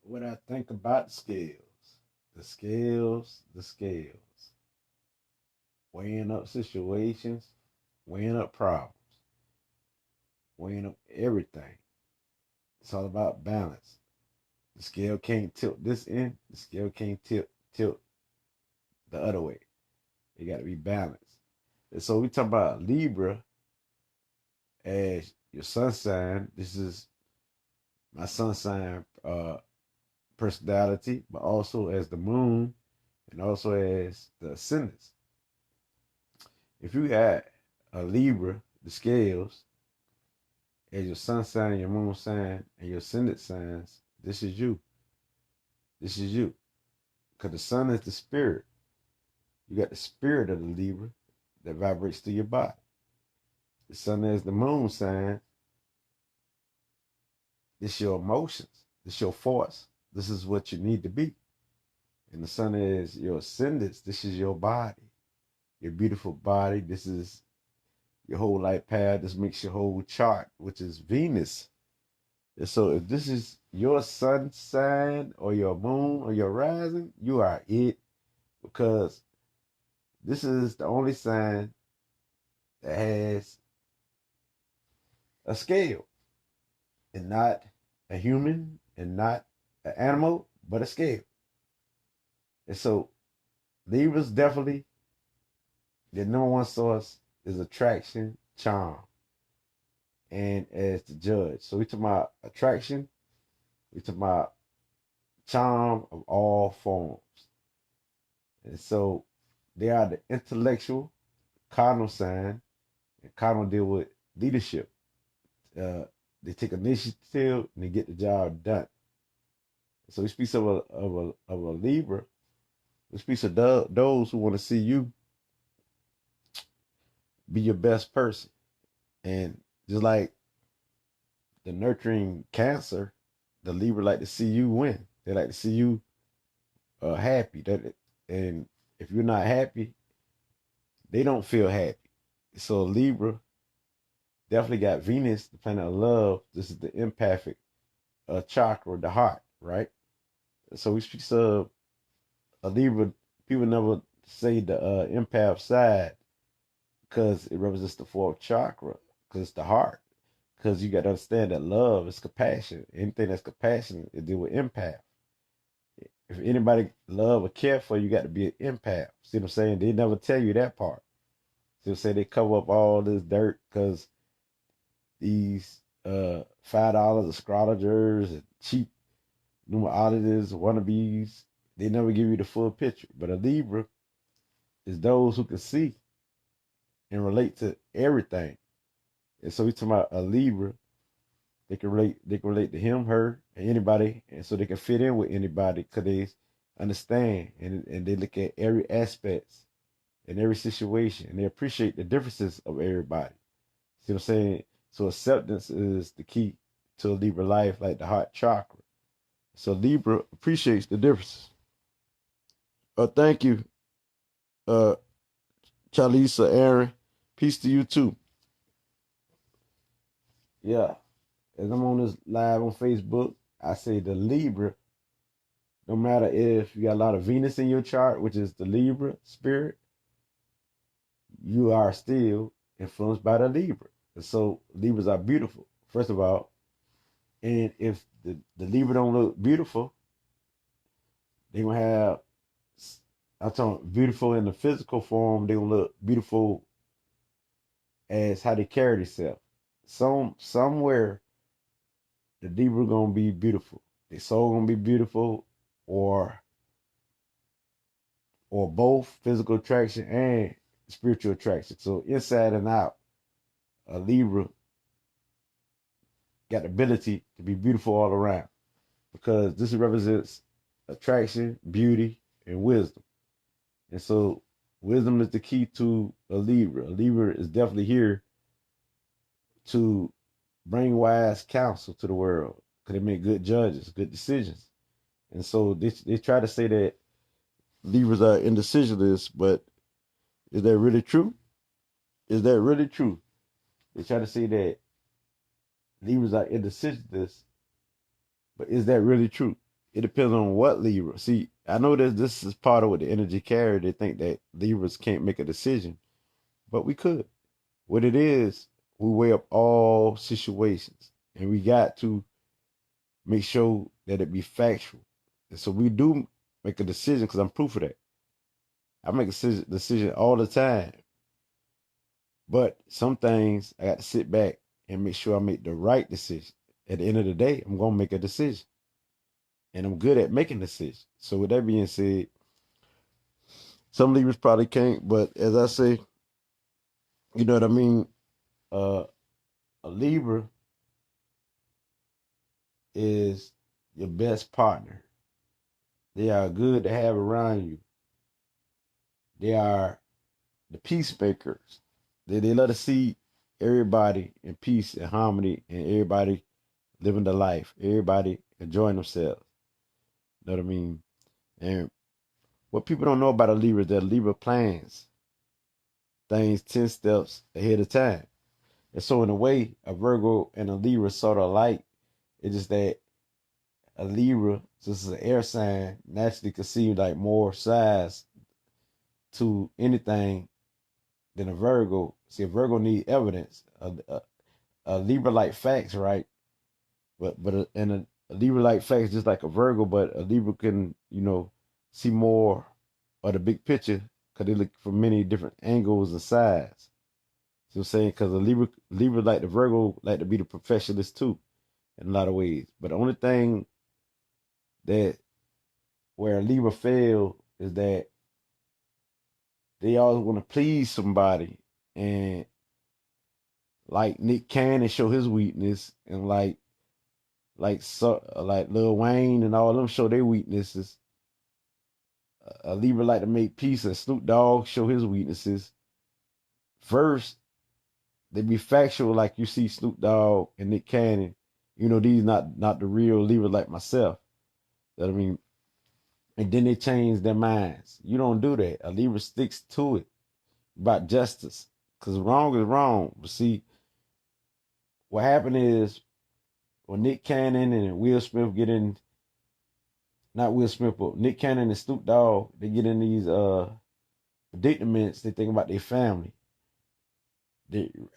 What I think about the scales, weighing up situations, weighing up problems, weighing up everything. It's all about balance. The scale can't tilt this end, the scale can't tilt the other way. It got to be balanced. And so we talk about Libra as your sun sign. This is my sun sign personality, but also as the moon and also as the ascendants. If you got a Libra, the scales, as your sun sign, your moon sign, and your ascendant signs, this is you. This is you. Because the sun is the spirit. You got the spirit of the Libra that vibrates through your body. The sun is the moon sign. This your emotions. This your force. This is what you need to be. And the sun is your ascendants. This is your body. Your beautiful body. This is your whole life path. This makes your whole chart, which is Venus. And so if this is your sun sign or your moon or your rising, you are it, because this is the only sign that has a scale, and not a human and not an animal, but a scale. And so Libra's definitely the number one source is attraction, charm, and as the judge. So we talk about attraction, we talk about charm of all forms. And so they are the intellectual cardinal sign, and cardinal deal with leadership. They take initiative and they get the job done. So he speaks of a Libra. He speaks of those who want to see you be your best person. And just like the nurturing Cancer, the Libra like to see you win. They like to see you happy. And if you're not happy, they don't feel happy. So Libra definitely got Venus, the planet of love. This is the empathic chakra, the heart, right? So we speak of a Libra. People never say the empath side because it represents the fourth chakra, because it's the heart. Because you got to understand that love is compassion. Anything that's compassion is deal with empath. If anybody love or care for you, got to be an empath. See what I'm saying? They never tell you that part. See what I'm saying? They cover up all this dirt because these $5 astrologers and cheap numerologists, wannabes, they never give you the full picture. But a Libra is those who can see and relate to everything. And so we talking about a Libra, they can relate to him, her, and anybody, and so they can fit in with anybody because they understand and they look at every aspect in every situation and they appreciate the differences of everybody. See what I'm saying? So acceptance is the key to a Libra life, like the heart chakra. So Libra appreciates the differences. Thank you, uh, Chalisa, Aaron. Peace to you too. Yeah, as I'm on this live on Facebook, I say the Libra, no matter if you got a lot of Venus in your chart, which is the Libra spirit, you are still influenced by the Libra. And so Libras are beautiful, first of all. And if the Libra don't look beautiful, they gonna have, I'm talking beautiful in the physical form, they gonna look beautiful as how they carry themselves. Somewhere the Libra gonna be beautiful. Their soul gonna be beautiful, or both physical attraction and spiritual attraction. So inside and out, a Libra got the ability to be beautiful all around, because this represents attraction, beauty, and wisdom. And so wisdom is the key to a Libra. A Libra is definitely here to bring wise counsel to the world, because they make good judges, good decisions. And so they try to say that Libras are indecisionists, but is that really true? Is that really true? They try to say that Libras are indecisionists, but is that really true? it depends on what Libra. See, I know that this is part of what the energy carry. They think that Libras can't make a decision, but we could. What it is, we weigh up all situations, and we got to make sure that it be factual. And so we do make a decision because I'm proof of that. I make a decision all the time, but some things I got to sit back and make sure I make the right decision. At the end of the day, I'm gonna make a decision, and I'm good at making decisions. So with that being said, some Libras probably can't, but as I say, you know what I mean. Uh, a Libra is your best partner. They are good to have around you. They are the peacemakers. They let us see everybody in peace and harmony and everybody living their life, everybody enjoying themselves. You know what I mean? And what people don't know about a Libra is that a Libra plans things 10 steps ahead of time. And so in a way, a Virgo and a Libra sort of alike. It's just that a Libra, since it's an air sign, naturally could see like more size to anything than a Virgo. See, a Virgo need evidence. A Libra like facts, right? A Libra like facts just like a Virgo, but a Libra can see more of the big picture because they look from many different angles and sides. So I'm saying because a Libra like the Virgo like to be the perfectionist too in a lot of ways. But the only thing that where a Libra fail is that they always want to please somebody, and like Nick Cannon show his weakness, and like Lil Wayne and all of them show their weaknesses. A Libra like to make peace, and Snoop Dogg show his weaknesses. First, they be factual, like you see Snoop Dogg and Nick Cannon. These not the real Libra like myself. That I mean, and then they change their minds. You don't do that. A Libra sticks to it about justice, because wrong is wrong. But see, what happened is when Nick Cannon and Will Smith get in, not Will Smith, but Nick Cannon and Snoop Dogg, they get in these predicaments. They think about their family,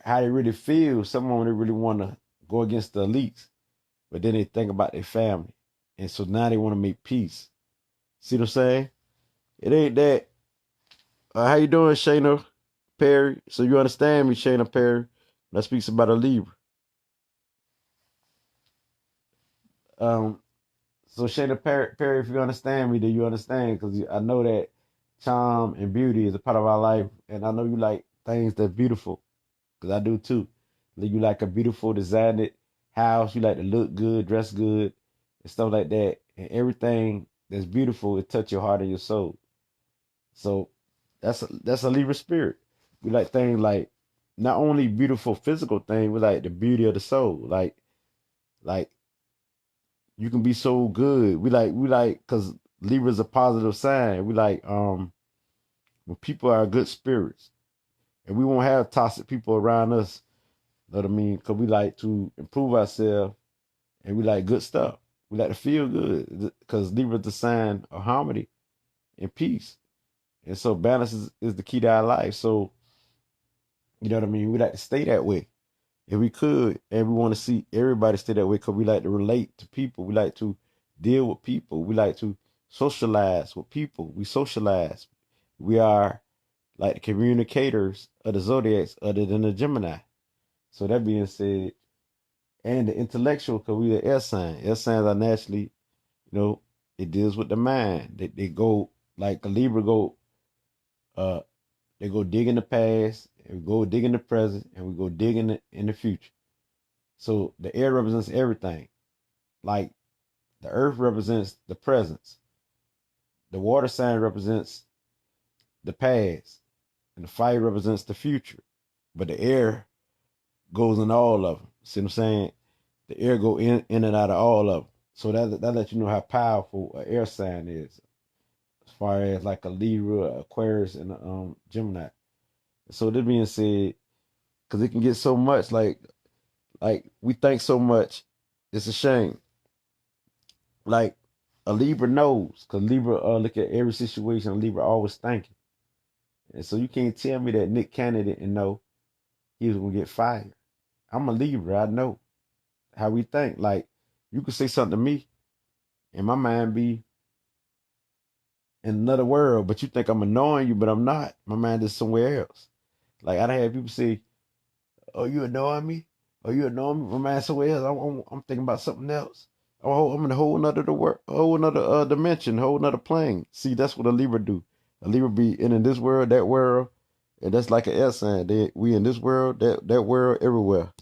how they really feel. Some of them they really want to go against the elites, but then they think about their family, and so now they want to make peace. See what I'm saying? It ain't that. How you doing, Shayna Perry? So you understand me, Shayna Perry? That speaks about a Libra. Um, so Shayna Perry, if you understand me, then you understand because I know that charm and beauty is a part of our life, and I know you like things that's beautiful because I do too. Like, you like a beautiful designed house. You like to look good, dress good, and stuff like that. And everything that's beautiful, it touch your heart and your soul. So that's a Libra spirit. We like things like not only beautiful physical thing, we like the beauty of the soul. Like you can be so good. We like because Libra's a positive sign. We like when people are good spirits, and we won't have toxic people around us. Know what I mean? Because we like to improve ourselves, and we like good stuff. We like to feel good because Libra's the sign of harmony and peace, and so balance is the key to our life. So you know what I mean? We like to stay that way if we could, and we want to see everybody stay that way because we like to relate to people. We like to deal with people. We like to socialize with people. We socialize. We are like the communicators of the zodiacs, other than the Gemini. So that being said, and the intellectual, because we the air sign. Air signs are naturally, you know, it deals with the mind. They go like a Libra go. Uh, they go dig in the past, and we go dig in the present, and we go dig in the future. So the air represents everything. Like the earth represents the presence. The water sign represents the past. And the fire represents the future. But the air goes in all of them. See what I'm saying? The air go in and out of all of them. So that lets you know how powerful an air sign is. As far as like a Libra, Aquarius, and Gemini. So that being said, because it can get so much like we think so much, it's a shame. Like a Libra knows, because Libra look at every situation. A Libra always thinking, and so you can't tell me that Nick Cannon didn't know he was gonna get fired. I'm a Libra. I know how we think. Like you could say something to me, and my mind be in another world, but you think I'm annoying you, but I'm not. My mind is somewhere else. Like I done had people say, "Oh, you annoying me? Oh, you annoying me?" My mind's somewhere else. I'm thinking about something else. Oh, I'm in a whole nother the world, whole another dimension, whole another plane. See, that's what a Libra do. A Libra be in this world, that world, and that's like an S sign. We in this world, that world, everywhere.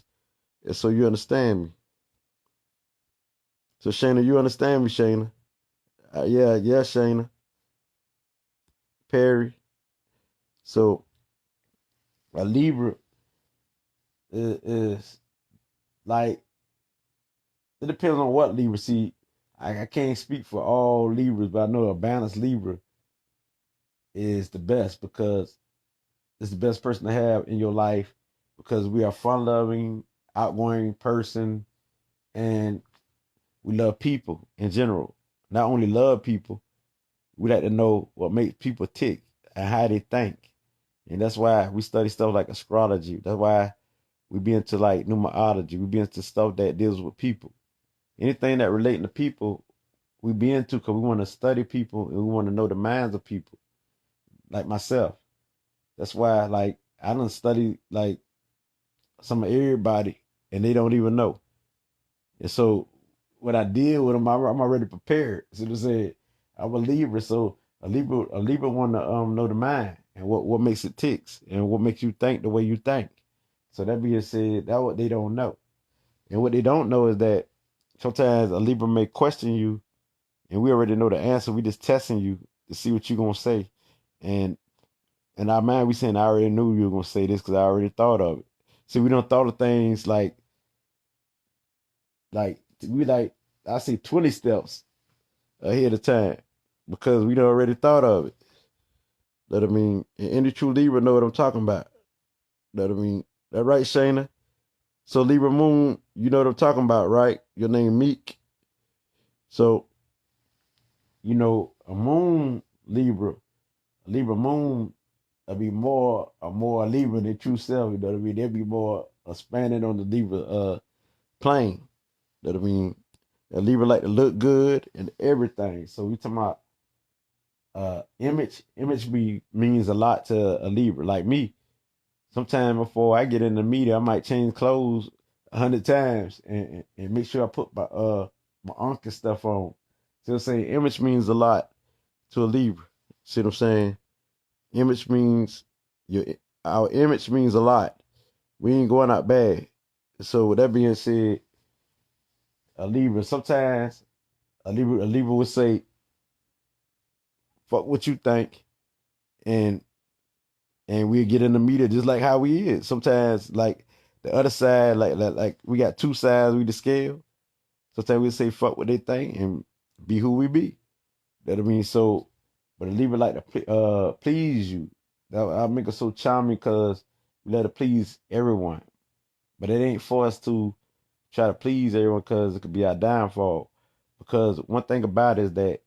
And so you understand me. So Shayna, you understand me, Shayna? Yeah, Shayna, Perry. So a Libra is like it depends on what Libra. See, I can't speak for all Libras, but I know a balanced Libra is the best because it's the best person to have in your life because we are fun loving, outgoing person, and we love people in general. Not only love people, we like to know what makes people tick and how they think. And that's why we study stuff like astrology. That's why we be into like numerology. We be into stuff that deals with people. Anything that relating to people, we be into because we want to study people and we want to know the minds of people. Like myself. That's why like I done study like some of everybody and they don't even know. And so when I deal with them, I'm already prepared. So to say, I'm a Libra, so a Libra want to know the mind and what makes it ticks and what makes you think the way you think. So that being said, that's what they don't know. And what they don't know is that sometimes a Libra may question you, and we already know the answer. We just testing you to see what you're gonna say. And in our mind, we saying I already knew you were gonna say this because I already thought of it. See, we don't thought of things like we like I say 20 steps ahead of time because we done already thought of it. That I mean, and any true Libra know what I'm talking about. That I mean, that right, Shayna? So Libra Moon, you know what I'm talking about, right? Your name Meek. So, a moon Libra, a Libra moon will be more Libra than true self, you know what I mean? They'll be more expanded on the Libra plane. You know what I mean? A Libra like to look good and everything. So we talking about image means a lot to a Libra. Like me, sometime before I get in the media, I might change clothes 100 times and make sure I put my uncle stuff on. So I'm saying image means a lot to a Libra. See what I'm saying? Image means your our image means a lot. We ain't going out bad. So with that being said, a Libra sometimes a Libra would say, "Fuck what you think," and we'll get in the media just like how we is. Sometimes like the other side, like we got two sides we the scale. Sometimes we say fuck what they think and be who we be. That I mean, so but a Libra like to please you. That I make it so charming because we let it please everyone. But it ain't for us to try to please everyone because it could be our downfall. Because one thing about it is that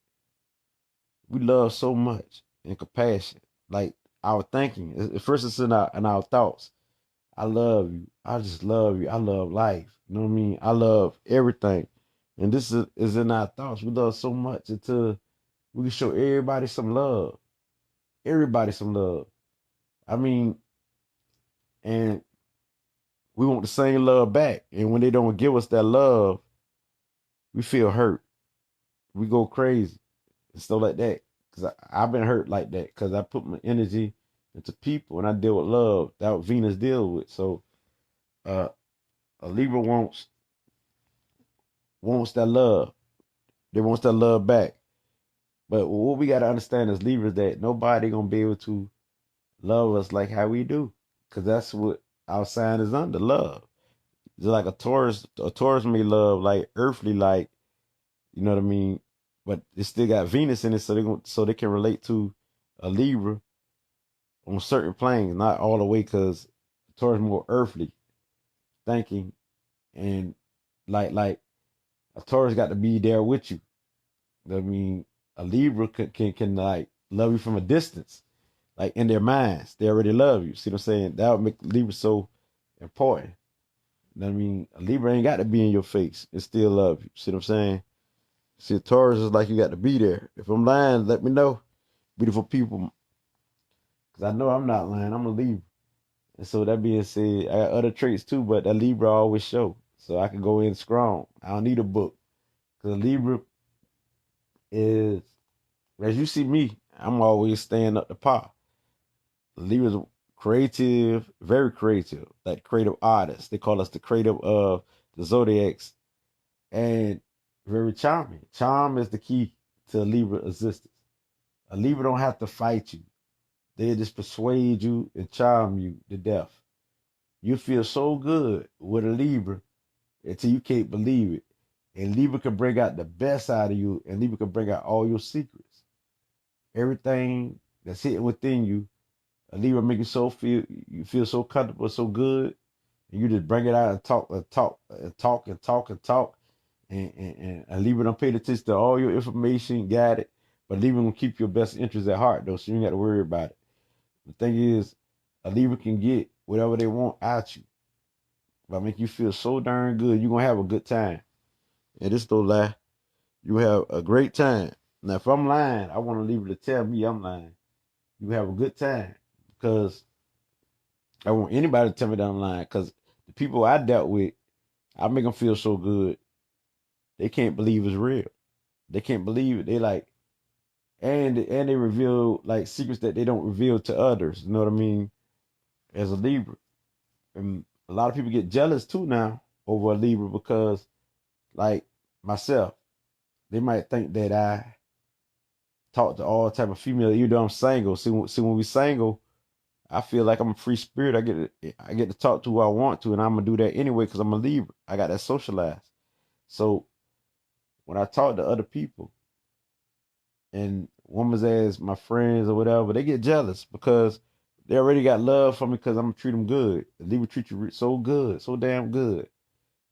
we love so much and compassion. Like our thinking. First it's in our thoughts. I love you. I just love you. I love life. You know what I mean? I love everything. And this is in our thoughts. We love so much until we can show everybody some love. Everybody some love. I mean, and we want the same love back. And when they don't give us that love, we feel hurt. We go crazy and stuff like that. Because I've been hurt like that because I put my energy into people and I deal with love. That's what Venus deals with. So uh, a Libra wants that love. They wants that love back. But what we got to understand as Libras that nobody going to be able to love us like how we do. Because that's what our sign is under, love. Just like a Taurus may love like earthly, like, you know what I mean? But it still got Venus in it, so they can relate to a Libra on certain planes, not all the way, because Taurus more earthly thinking, and like a Taurus got to be there with you I mean, a Libra can like love you from a distance, like in their minds, they already love you. See what I'm saying? That would make Libra so important. I mean, a Libra ain't got to be in your face and still love you. See what I'm saying? See, a Taurus is like you got to be there. If I'm lying, let me know, beautiful people, because I know I'm not lying. I'm a Libra. And so that being said, I got other traits too, but that Libra always show. So I can go in strong. I don't need a book. Because a Libra is, as you see me, I'm always staying up to par. Libra's creative, very creative, like creative artists. They call us the creative of the zodiacs, and very charming. Charm is the key to Libra existence. A Libra don't have to fight you. They just persuade you and charm you to death. You feel so good with a Libra until you can't believe it. And Libra can bring out the best out of you, and Libra can bring out all your secrets. Everything that's hidden within you, a Libra make you feel so comfortable, so good, and you just bring it out and talk and talk and talk and talk and talk. And a Libra don't pay attention to all your information, got it. But Libra gonna keep your best interest at heart though, so you ain't got to worry about it. The thing is, a Libra can get whatever they want out you. But make you feel so darn good, you're gonna have a good time. And this don't lie. You have a great time. Now if I'm lying, I want a Libra to tell me I'm lying. You have a good time. Because I want anybody to tell me that I'm lying. Because the people I dealt with, I make them feel so good. They can't believe it's real. They can't believe it. They like, and they reveal like secrets that they don't reveal to others. You know what I mean? As a Libra, and a lot of people get jealous too now over a Libra because, like myself, they might think that I talk to all type of female, even though I'm single. See, when we single, I feel like I'm a free spirit. I get to talk to who I want to, and I'm gonna do that anyway because I'm a Libra. I got that socialized. So when I talk to other people and women's as my friends or whatever, they get jealous because they already got love for me because I'm gonna treat them good. The Libra treat you so good, so damn good.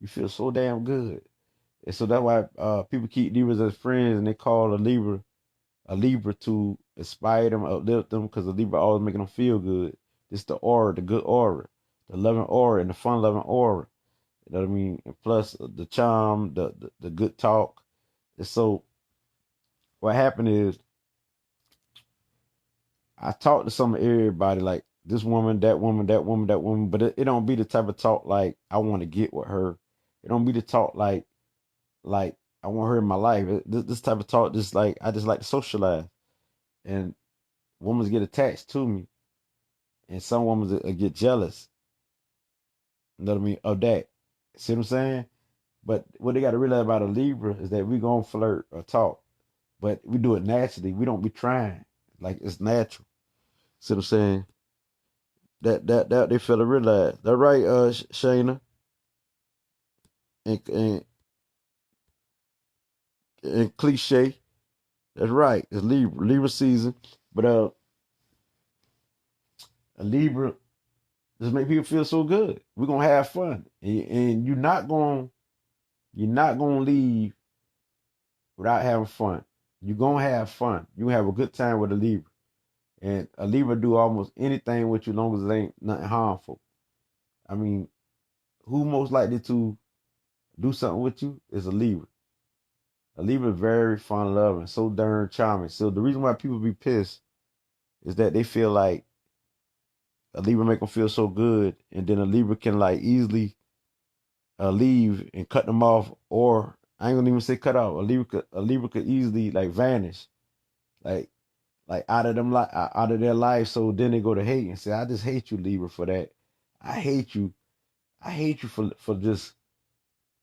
You feel so damn good, and so that's why people keep Libras as friends, and they call a Libra to inspire them, uplift them, because the Libra always making them feel good. It's the aura, the good aura, the loving aura, and the fun loving aura. You know what I mean? And plus the charm, the good talk. And so what happened is I talk to some of everybody, like this woman, that woman, that woman, that woman, but it don't be the type of talk like I want to get with her. It don't be the talk like I want her in my life. This type of talk, just like I just like to socialize. And women get attached to me, and some women get jealous. You know what I mean? Of that. See what I'm saying? But what they got to realize about a Libra is that we gonna flirt or talk, but we do it naturally. We don't be trying, like it's natural. See what I'm saying? That they feel to realize. That right, Shayna and, and and cliche. That's right. It's Libra season, but a Libra just make people feel so good. We're gonna have fun, and you're not gonna leave without having fun. You're gonna have fun. You have a good time with a Libra, and a Libra do almost anything with you, long as it ain't nothing harmful. I mean, who most likely to do something with you is a Libra. A Libra is very fun loving, so darn charming. So the reason why people be pissed is that they feel like a Libra make them feel so good, and then a Libra can like easily leave and cut them off, or I ain't gonna even say cut off. A Libra could easily like vanish, like out of out of their life. So then they go to hate and say, "I just hate you, Libra, for that. I hate you. I hate you for just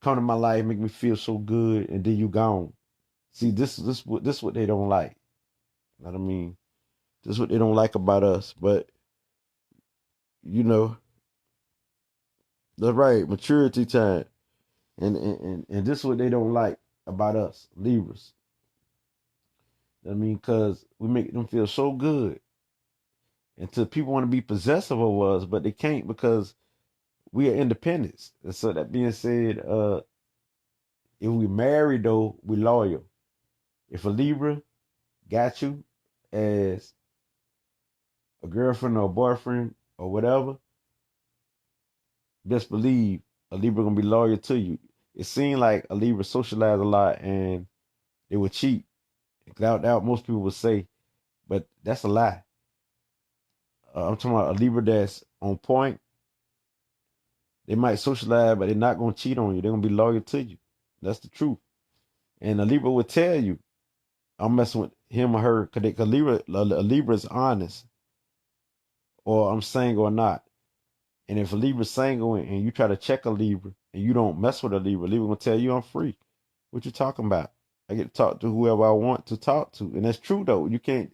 coming to my life, make me feel so good, and then you gone." See, this what they don't like. You know what I mean? This is what they don't like about us. But you know, that's right, maturity time. And this is what they don't like about us, Libras. I mean, because we make them feel so good. And to people want to be possessive of us, but they can't because we are independents. And so that being said, if we marry though, we loyal. If a Libra got you as a girlfriend or a boyfriend or whatever, best believe a Libra gonna be loyal to you. It seemed like a Libra socialized a lot and they would cheat. That what most people would say, but that's a lie. I'm talking about a Libra that's on point. They might socialize, but they're not gonna cheat on you. They're gonna be loyal to you. That's the truth. And a Libra would tell you, I'm messing with him or her, cause a Libra is honest, or I'm single or not. And if a Libra's single and you try to check a Libra and you don't mess with a Libra gonna tell you I'm free. What you talking about? I get to talk to whoever I want to talk to, and that's true though. You can't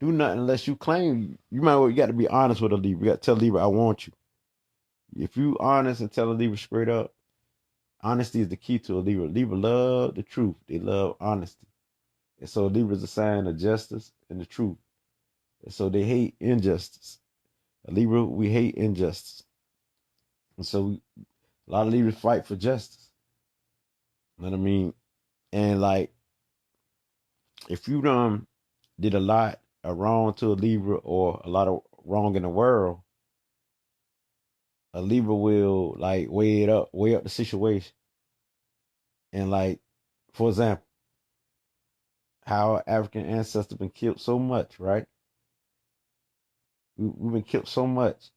do nothing unless you claim. You might well, you got to be honest with a Libra. You got to tell Libra I want you. If you honest and tell a Libra straight up, honesty is the key to a Libra. Libra love the truth. They love honesty, and so Libra is a sign of justice and the truth. And so they hate injustice. A Libra, we hate injustice, and so a lot of Libras fight for justice. You know what I mean? And like, if you did a lot of wrong to a Libra or a lot of wrong in the world, a Libra will like weigh up the situation. And like, for example, how our African ancestors been killed so much, right? We've been killed so much.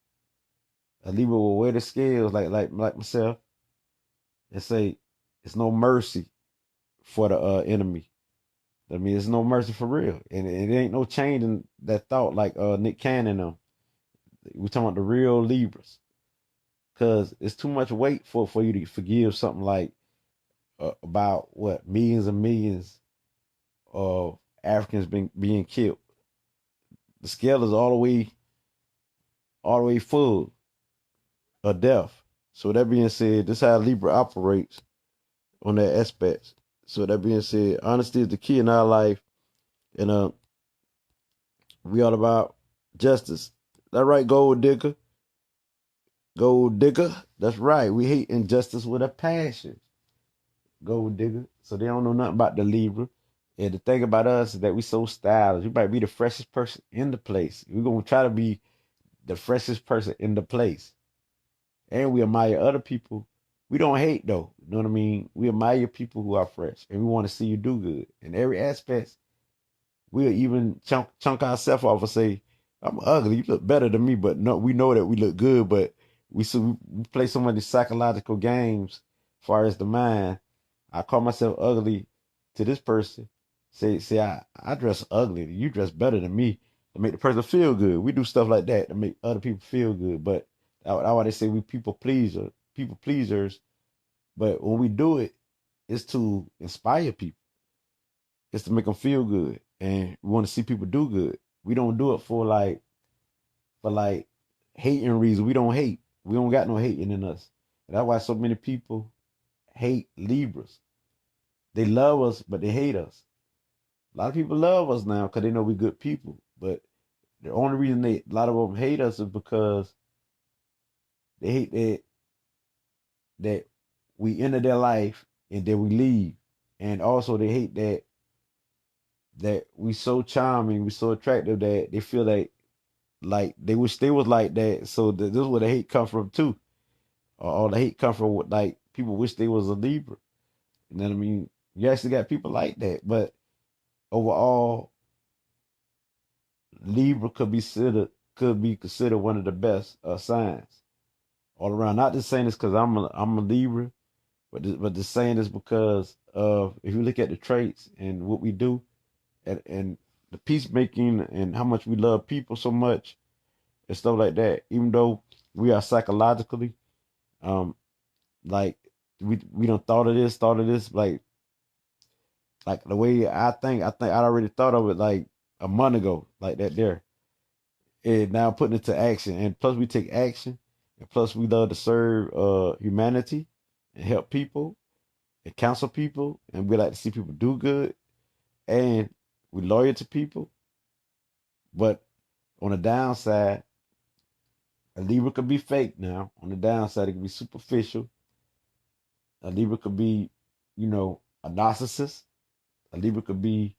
A Libra will weigh the scales like myself and say, "It's no mercy for the enemy." I mean, it's no mercy for real, and it ain't no changing that thought. Like Nick Cannon, them. We talking about the real Libras, because it's too much weight for you to forgive something like about what millions and millions of Africans being killed. The scale is all the way full of death. So that being said, this is how Libra operates on that aspect. So that being said, honesty is the key in our life, and we all about justice. That right, gold digger, gold digger. That's right. We hate injustice with a passion, gold digger. So they don't know nothing about the Libra. And the thing about us is that we so stylish. We might be the freshest person in the place. We're gonna try to be the freshest person in the place. And we admire other people. We don't hate though. You know what I mean? We admire people who are fresh and we want to see you do good. In every aspect, we'll even chunk ourselves off and say, I'm ugly, you look better than me, but no, we know that we look good, but we play so many psychological games as far as the mind. I call myself ugly to this person. Say I dress ugly. You dress better than me to make the person feel good. We do stuff like that to make other people feel good. But that's why they say we people pleasers. But when we do it, it's to inspire people. It's to make them feel good, and we want to see people do good. We don't do it for like hating reasons. We don't hate. We don't got no hating in us. And that's why so many people hate Libras. They love us, but they hate us. A lot of people love us now because they know we're good people. But the only reason a lot of them hate us is because they hate that we enter their life and then we leave. And also they hate that we so charming, we so attractive that they feel like they wish they was like that. So this is where the hate come from too. Or the hate come from what like people wish they was a Libra. You know what I mean? You actually got people like that, but overall, Libra could be considered one of the best signs all around. Not just saying this because I'm a Libra, but just saying this because of if you look at the traits and what we do and the peacemaking and how much we love people so much and stuff like that. Even though we are psychologically, like we don't thought of this like the way I think I already thought of it like a month ago, like that there. And now putting it to action. And plus we take action. And plus we love to serve humanity and help people and counsel people. And we like to see people do good. And we loyal to people. But on the downside, a Libra could be fake now. On the downside, it could be superficial. A Libra could be, you know, a narcissist. A Libra could be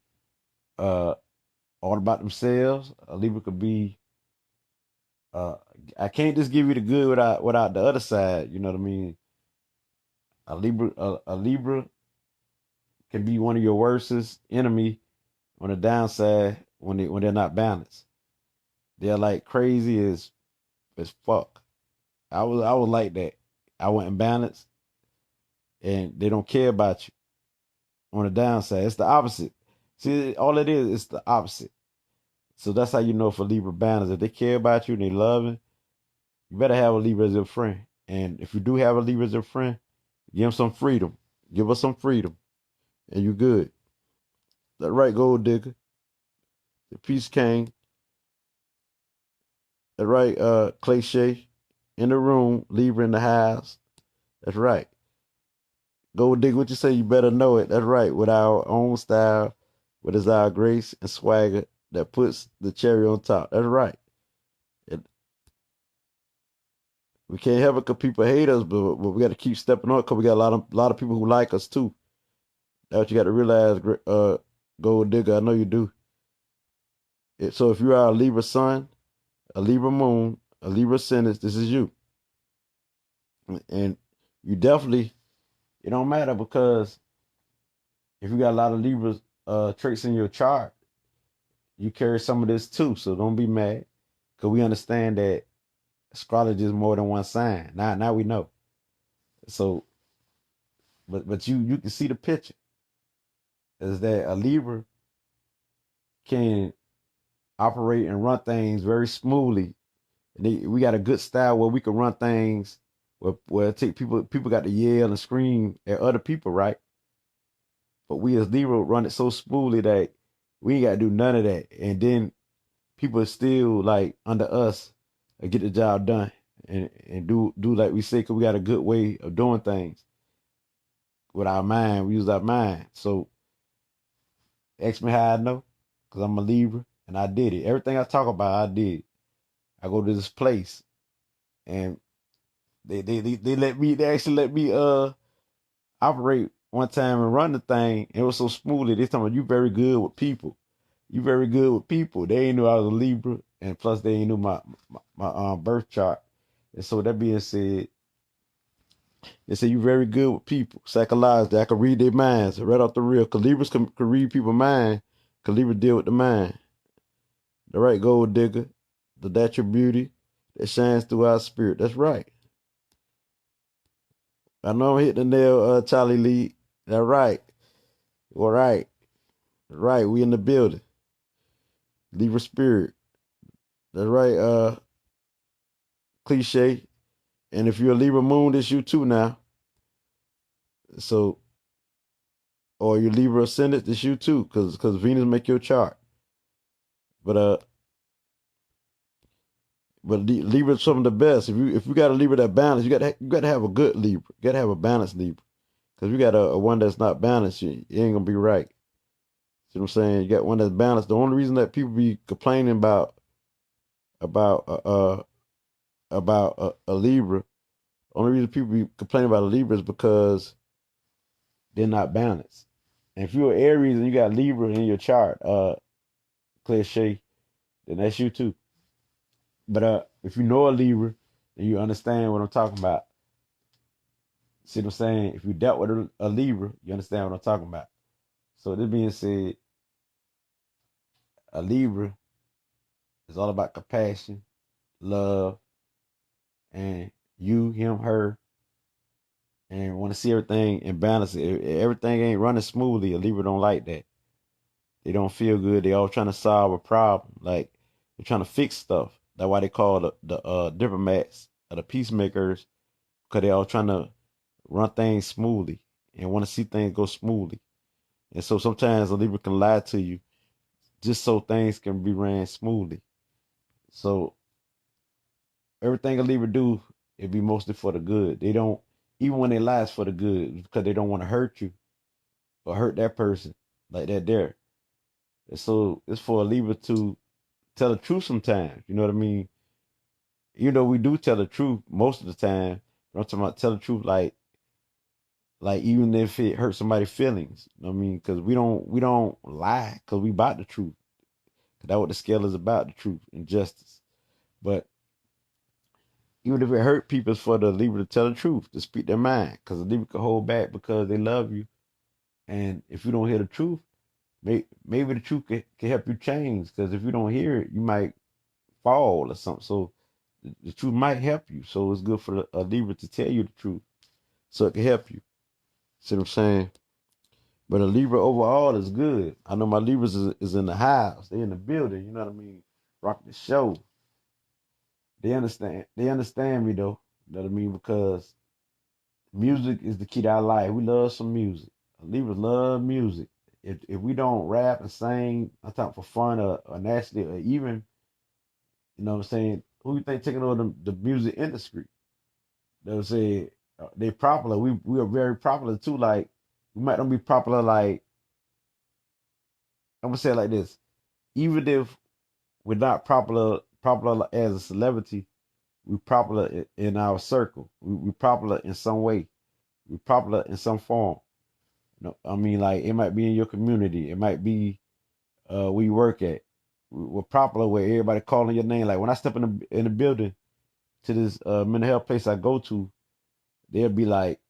uh all about themselves. A Libra could be uh I can't just give you the good without the other side. You know what I mean? A Libra can be one of your worstest enemy on the downside when they're not balanced. They're like crazy as fuck. I was like that. I wasn't balanced, and they don't care about you on the downside. It's the opposite. See, all it is, it's the opposite. So that's how you know if a Libra balance. If they care about you and they love you, you better have a Libra as your friend. And if you do have a Libra as your friend, give them some freedom. Give us some freedom, and you good. That right, gold digger. The peace king. That right, cliche. In the room, Libra in the house. That's right. Gold digger, what you say? You better know it. That's right. With our own style, with his our grace and swagger that puts the cherry on top. That's right. It, we can't help it because people hate us, but we got to keep stepping up because we got a lot of people who like us too. That's what you got to realize, gold digger. I know you do. So if you are a Libra sun, a Libra moon, a Libra ascendant, this is you. And you definitely, it don't matter because if you got a lot of Libra traits in your chart, you carry some of this too. So don't be mad because we understand that astrology is more than one sign. Now we know. So, but you can see the picture is that a Libra can operate and run things very smoothly. And we got a good style where we can run things where take people got to yell and scream at other people, right? But we as Libra run it so smoothly that we ain't got to do none of that. And then people are still like under us get the job done and do like we say because we got a good way of doing things with our mind. We use our mind. So ask me how I know because I'm a Libra and I did it. Everything I talk about, I did. I go to this place and they let me. They actually let me operate one time and run the thing. It was so smoothly. They talking about you very good with people. You very good with people. They ain't knew I was a Libra, and plus they ain't knew my birth chart. And so that being said, they say you very good with people. Psychologically, I can read their minds right off the real. Cause Libras can read people's mind. Cause Libra deal with the mind. The right gold digger, that's your beauty that shines through our spirit. That's right. I know I'm hitting the nail, Charlie Lee. That's right. All right. Right. We in the building. Libra spirit. That's right. Cliche. And if you're a Libra moon, it's you too now. So, or you're Libra ascendant, it's you too, because Venus make your chart. But Libra's some of the best. If you got a Libra that balanced, you got to have a good Libra. You got to have a balanced Libra. Because you got a one that's not balanced, you ain't gonna be right. See what I'm saying? You got one that's balanced. The only reason that people be complaining about a Libra, only reason people be complaining about a Libra is because they're not balanced. And if you're Aries and you got Libra in your chart, cliche, then that's you too. But if you know a Libra and you understand what I'm talking about, see what I'm saying? If you dealt with a Libra, you understand what I'm talking about. So this being said, a Libra is all about compassion, love, and you, him, her, and want to see everything in balance. If everything ain't running smoothly, a Libra don't like that. They don't feel good. They all trying to solve a problem. Like they're trying to fix stuff. That's why they call the diplomats or the peacemakers, because they all trying to run things smoothly and want to see things go smoothly. And so sometimes a Libra can lie to you just so things can be ran smoothly. So everything a Libra do, it be mostly for the good. They don't, even when they lie, it's for the good because they don't want to hurt you or hurt that person like that there. And so it's for a Libra to tell the truth sometimes. You know what I mean? We do tell the truth most of the time. But I'm talking about tell the truth Like even if it hurts somebody's feelings, I mean, because we don't lie because we about the truth. 'Cause that's what the scale is about, the truth and justice. But even if it hurt people, it's for the Libra to tell the truth, to speak their mind, because the Libra can hold back because they love you. And if you don't hear the truth, maybe the truth can help you change. Because if you don't hear it, you might fall or something. So the truth might help you. So it's good for a Libra to tell you the truth, so it can help you. See what I'm saying? But a Libra overall is good. I know my Libras is in the house. They in the building. You know what I mean? Rock the show. They understand. They understand me though. You know what I mean? Because music is the key to our life. We love some music. Libras love music. If we don't rap and sing, I'm talking for fun or naturally, or even, you know what I'm saying, who you think taking over the music industry? They'll say they popular. We are very popular too. Like we might not be popular like, I'm gonna say it like this. Even if we're not popular as a celebrity, we popular in our circle. We popular in some way. We popular in some form. No, I mean, like it might be in your community. It might be where you work at. We're popular where everybody calling your name. Like when I step in the building to this mental health place I go to, they'll be like,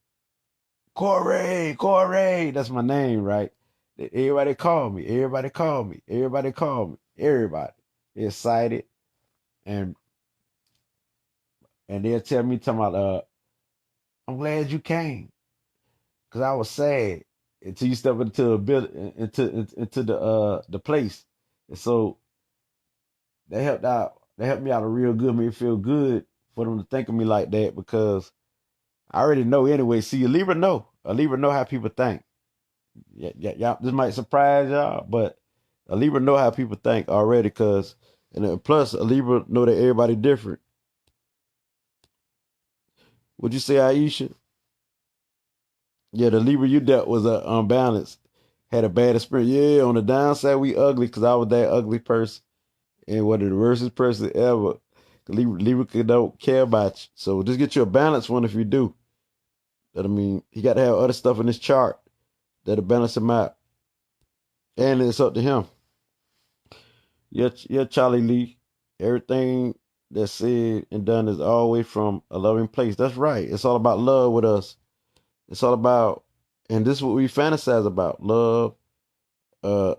Corey, Corey. That's my name, right? Everybody call me. Everybody call me. Everybody call me. Everybody. They're excited and they'll tell me, talking about, I'm glad you came because I was sad until you step into a building, into the place. And so they helped out. They helped me out real good. Made me feel good for them to think of me like that because I already know anyway. See, a Libra know. A Libra know how people think. Yeah, yeah, yeah. This might surprise y'all, but a Libra know how people think already. Cause and plus a Libra know that everybody different. Would you say, Aisha? Yeah, the Libra you dealt was unbalanced. Had a bad experience. Yeah, on the downside, we ugly because I was that ugly person and one of the worstest person ever. Libra don't care about you. So just get you a balanced one if you do. That I mean, he got to have other stuff in his chart that'll balance him out. And it's up to him. Yeah, Charlie Lee. Everything that's said and done is always from a loving place. That's right. It's all about love with us. It's all about, and this is what we fantasize about: love. Uh,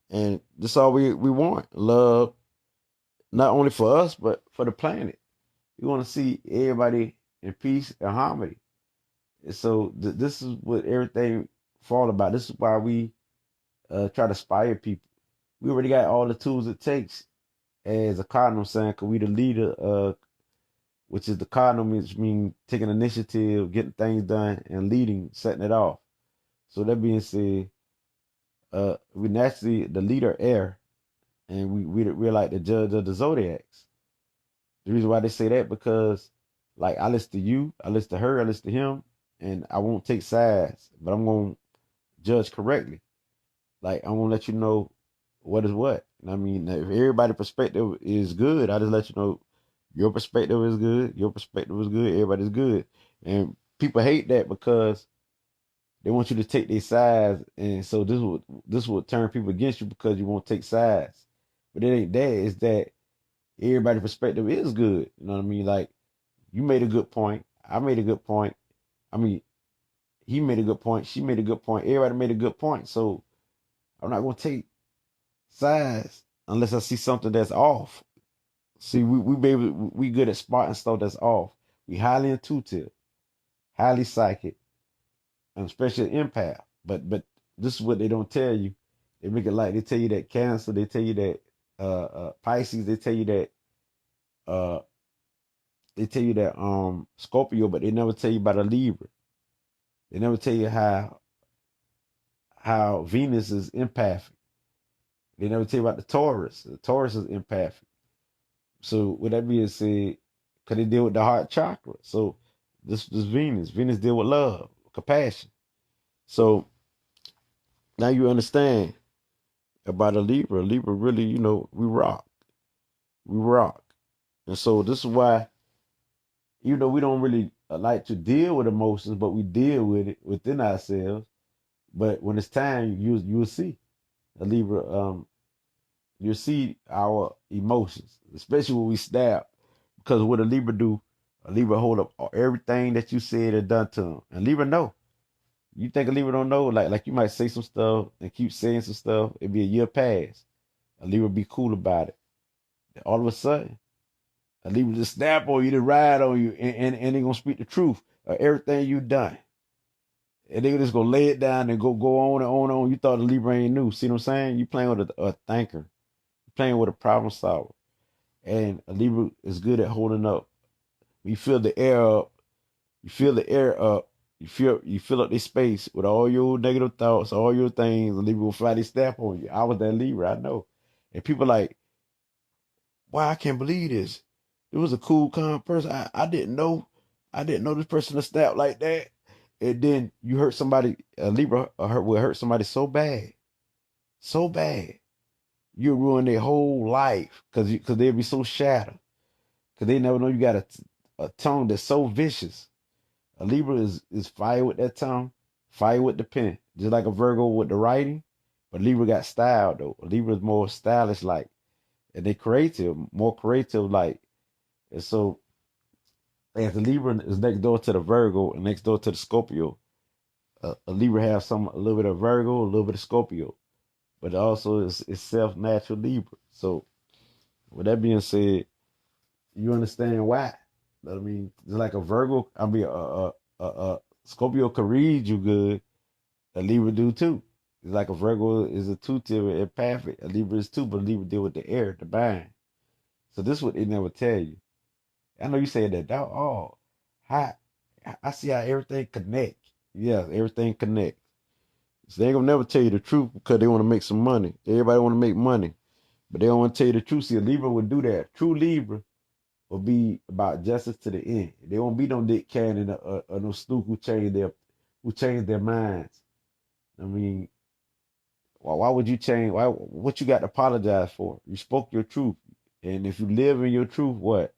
and this is all we want: love, not only for us but for the planet. We want to see everybody in peace and harmony. And so this is what everything fall about. This is why we try to inspire people. We already got all the tools it takes as a cardinal sign, because we the leader, which is the cardinal, which means taking initiative, getting things done, and leading, setting it off. So that being said, we naturally the leader air, and we're like the judge of the zodiacs. The reason why they say that because, like, I listen to you, I listen to her, I listen to him, and I won't take sides, but I'm gonna judge correctly. Like I won't let you know what is what. I mean, if everybody's perspective is good, I just let you know your perspective is good, your perspective is good, everybody's good. And people hate that because they want you to take their sides, and so this would turn people against you because you won't take sides. But it ain't that. It's that everybody's perspective is good. You know what I mean? Like you made a good point. I made a good point. I mean, he made a good point. She made a good point. Everybody made a good point. So I'm not gonna take sides unless I see something that's off. See, we good at spotting stuff that's off. We highly intuitive, highly psychic, and especially empath. But this is what they don't tell you. They make it like they tell you that Cancer, they tell you that Pisces, uh they tell you that Scorpio, but they never tell you about a Libra. They never tell you how Venus is empathic. They never tell you about the Taurus. The Taurus is empathic. So with that being said, because they deal with the heart chakra. So this Venus deal with love, compassion. So now you understand about a Libra. Libra really, we rock. We rock. And so this is why, we don't really like to deal with emotions, but we deal with it within ourselves. But when it's time, you'll see a Libra. You'll see our emotions, especially when we snap, because what a Libra do, a Libra hold up everything that you said and done to them, and Libra know. You think a Libra don't know? Like you might say some stuff and keep saying some stuff. It'd be a year past. A Libra be cool about it. All of a sudden, a Libra just snap on you, to ride on you, and they gonna speak the truth of everything you done. And they just gonna lay it down and go on and on and on. You thought the Libra ain't knew. See what I'm saying? You playing with a thinker. You playing with a problem solver. And a Libra is good at holding up. You feel the air up. You feel the air up. You fill up this space with all your negative thoughts, all your things, and Libra will finally snap on you. I was that Libra, I know. And people like, wow, I can't believe this. It was a cool, calm person. I didn't know. I didn't know this person to snap like that. And then you hurt somebody, a Libra will hurt somebody so bad. You'll ruin their whole life because they'll be so shattered. Because they never know you got a tongue that's so vicious. A Libra is fire with that tongue, fire with the pen. Just like a Virgo with the writing. But Libra got style though. A Libra is more stylish like. And they creative, more creative like. And so as the Libra is next door to the Virgo and next door to the Scorpio, a Libra has a little bit of Virgo, a little bit of Scorpio. But also it's self-natural Libra. So with that being said, you understand why. I mean, just like a Virgo, I mean, a Scorpio can read you good. A Libra do too. It's like a Virgo is a two-tip empathic. A Libra is too, but a Libra deal with the air, the bind. So this is what they never tell you. I know you say that. Oh, how I see how everything connect. Yeah, everything connects. So they ain't gonna never tell you the truth because they want to make some money. Everybody want to make money, but they don't want to tell you the truth. See, a Libra would do that. True Libra will be about justice to the end. They won't be no Dick Cannon or no Snoop who changed their minds. I mean, why would you change? Why? What you got to apologize for? You spoke your truth, and if you live in your truth, what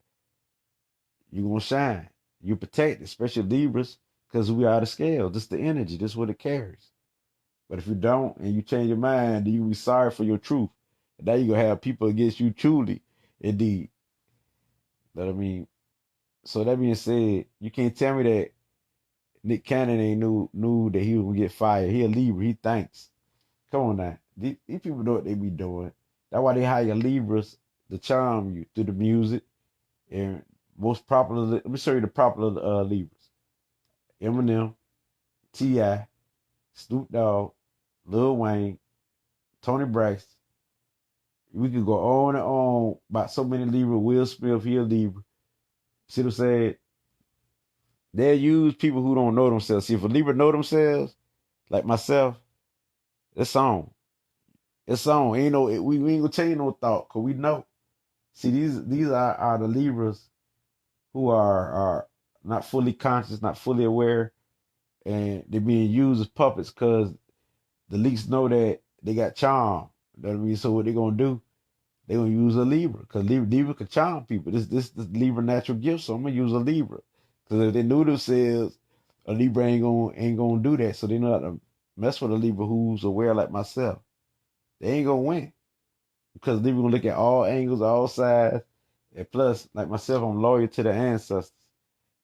you gonna shine? You protect, especially Libras, because we are the scale. This the energy. This is what it carries. But if you don't and you change your mind, then you be sorry for your truth. And now you gonna have people against you truly, indeed. That I mean. So that being said, you can't tell me that Nick Cannon ain't knew that he was gonna get fired. He a Libra. He thinks. Come on now. These people know what they be doing. That's why they hire Libras to charm you through the music. And most popular, let me show you the popular Libras. Eminem, T.I., Snoop Dogg, Lil Wayne, Tony Braxton. We could go on and on about so many Libra. Will Smith, he a Libra. See what I'm saying? They'll use people who don't know themselves. See, if a Libra know themselves, like myself, it's on. It's on. Ain't no we ain't gonna tell you no thought, cause we know. See, these are the Libras who are not fully conscious, not fully aware, and they're being used as puppets because the leaks know that they got charm. You know what I mean? So what they gonna do? They gonna use a Libra because Libra can charm people. This Libra natural gift, so I'm gonna use a Libra because if they knew themselves, a Libra ain't gonna do that. So they know how to mess with a Libra who's aware like myself. They ain't gonna win because Libra gonna look at all angles, all sides, and plus, like myself, I'm loyal to the ancestors.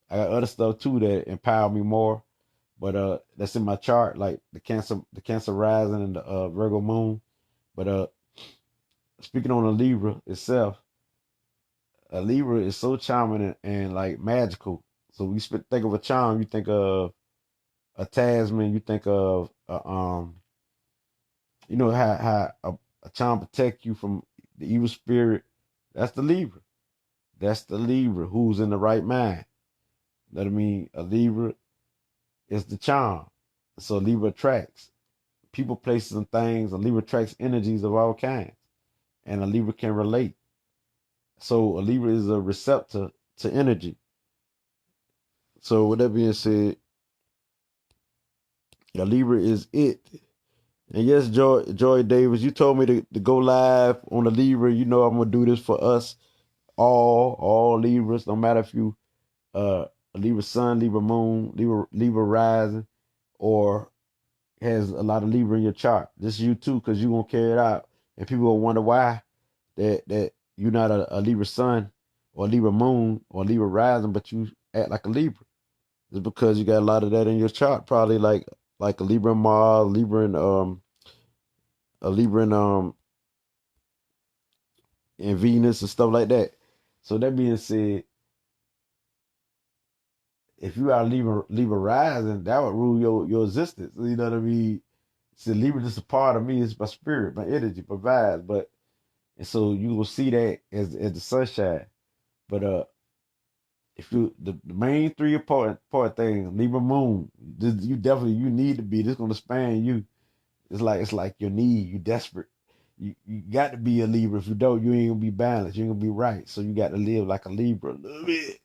I got other stuff too that empower me more, but that's in my chart, like the Cancer rising and the Virgo moon. But speaking on a Libra itself, a Libra is so charming and like magical. So we think of a charm, you think of a talisman, you think of you know how a charm protect you from the evil spirit. That's the Libra. That's the Libra who's in the right mind. That I mean, a Libra is the charm. So Libra attracts people, places, and things. A Libra attracts energies of all kinds, and a Libra can relate. So a Libra is a receptor to energy. So with that being said, a Libra is it. And yes, Joy Davis, you told me to go live on a Libra. You know I'm gonna do this for us all Libras, no matter if you a Libra sun, Libra moon, Libra rising, or has a lot of Libra in your chart. This is you too, because you're gonna carry it out. And people will wonder why that you're not a Libra sun or a Libra moon or a Libra rising, but you act like a Libra. It's because you got a lot of that in your chart, probably like a Libra in Mars, a Libra in Venus and stuff like that. So that being said, if you are Libra rising, that would rule your existence. You know what I mean? So Libra just a part of me, it's my spirit, my energy, provides. But and so you will see that as the sunshine. But if you the main three important things, Libra moon, you definitely you need to be. This gonna span you. It's like your need. You desperate. You got to be a Libra. If you don't, you ain't gonna be balanced. You ain't gonna be right. So you got to live like a Libra a little bit.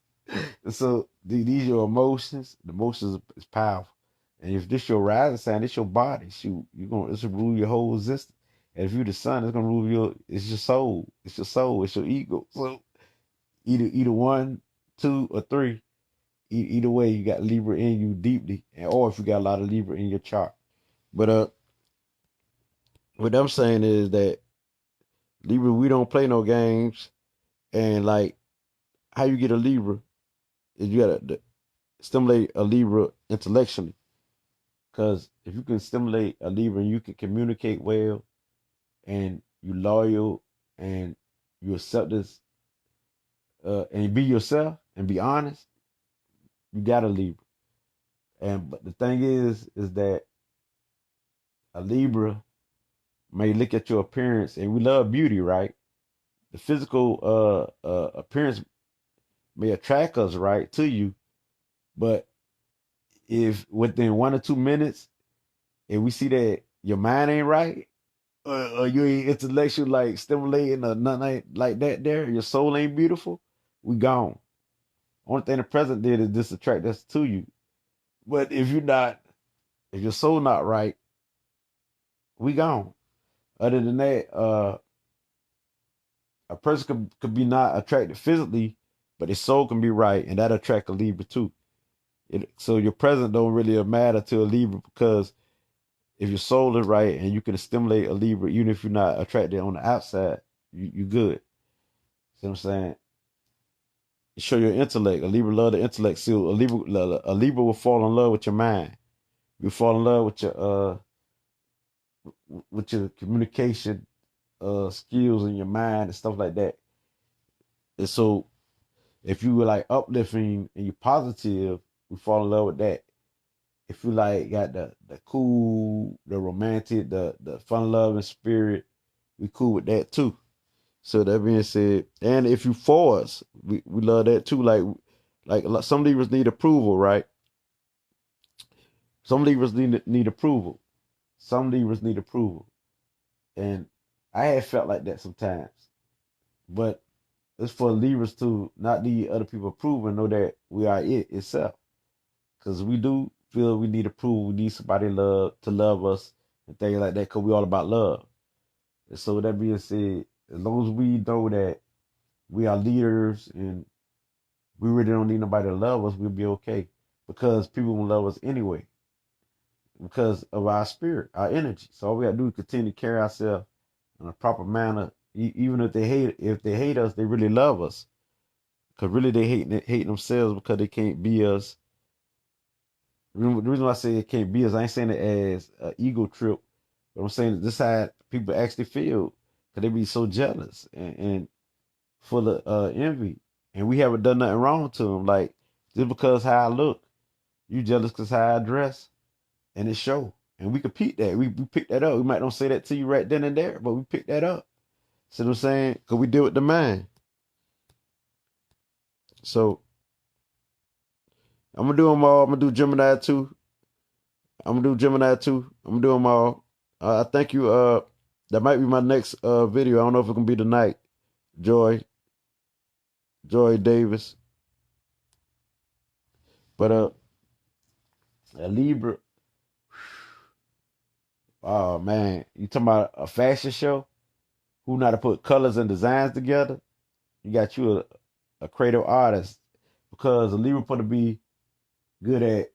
And so these your emotions. The emotions is powerful. And if this your rising sign, it's your body. Shoot, it's gonna rule your whole existence. And if you the sun, it's gonna rule it's your soul. It's your soul. It's your ego. So either one, two, or three. Either way, you got Libra in you deeply, or if you got a lot of Libra in your chart. But what I'm saying is that Libra, we don't play no games, and like how you get a Libra is you gotta stimulate a Libra intellectually, because if you can stimulate a Libra and you can communicate well, and you loyal, and you accept this, and be yourself and be honest, you got a Libra. And but the thing is that a Libra may look at your appearance, and we love beauty, right? The physical appearance may attract us, right, to you, but if within 1 or 2 minutes, if we see that your mind ain't right, or you ain't intellectual like stimulating or nothing like that, there, your soul ain't beautiful, we gone. Only thing the president did is just attract us to you. But if your soul not right, we gone. Other than that, a person could be not attracted physically, but his soul can be right, and that attract a Libra too. So your present don't really matter to a Libra, because if your soul is right and you can stimulate a Libra, even if you're not attracted on the outside, you good. See what I'm saying? Show your intellect. A Libra love the intellect. So a Libra will fall in love with your mind. You fall in love with your communication skills and your mind and stuff like that. And so if you were like uplifting and you're positive, we fall in love with that. If you like got the cool, the romantic, the fun loving spirit, we cool with that too. So that being said, and if you for us, we love that too. Like some Libras need approval, right? Some Libras need approval. Some Libras need approval. And I have felt like that sometimes. But it's for Libras to not need other people approval and know that we are it itself. Because we do feel we need approval. We need somebody to love us and things like that, because we all about love. And so with that being said, as long as we know that we are leaders and we really don't need nobody to love us, we'll be okay. Because people will love us anyway. Because of our spirit, our energy. So all we gotta do is continue to carry ourselves in a proper manner. Even if they hate us, they really love us. Because really they hate themselves because they can't be us. The reason why I say they can't be us, I ain't saying it as an ego trip, but I'm saying this is how people actually feel. Because they be so jealous and full of envy. And we haven't done nothing wrong to them. Like, just because how I look, you jealous because how I dress, and it show. And we could peep that. We pick that up. We might don't say that to you right then and there, but we pick that up. See what I'm saying? Because we deal with the mind. So I'm gonna do them all. I'm gonna do Gemini too. I'm gonna do Gemini too. I'm gonna do them all. I thank you. That might be my next video. I don't know if it's gonna be tonight. Joy, Joy Davis. But a Libra. Oh man, you talking about a fashion show? Who know how to put colors and designs together? You got you a creative artist. because a Libra supposed to be good at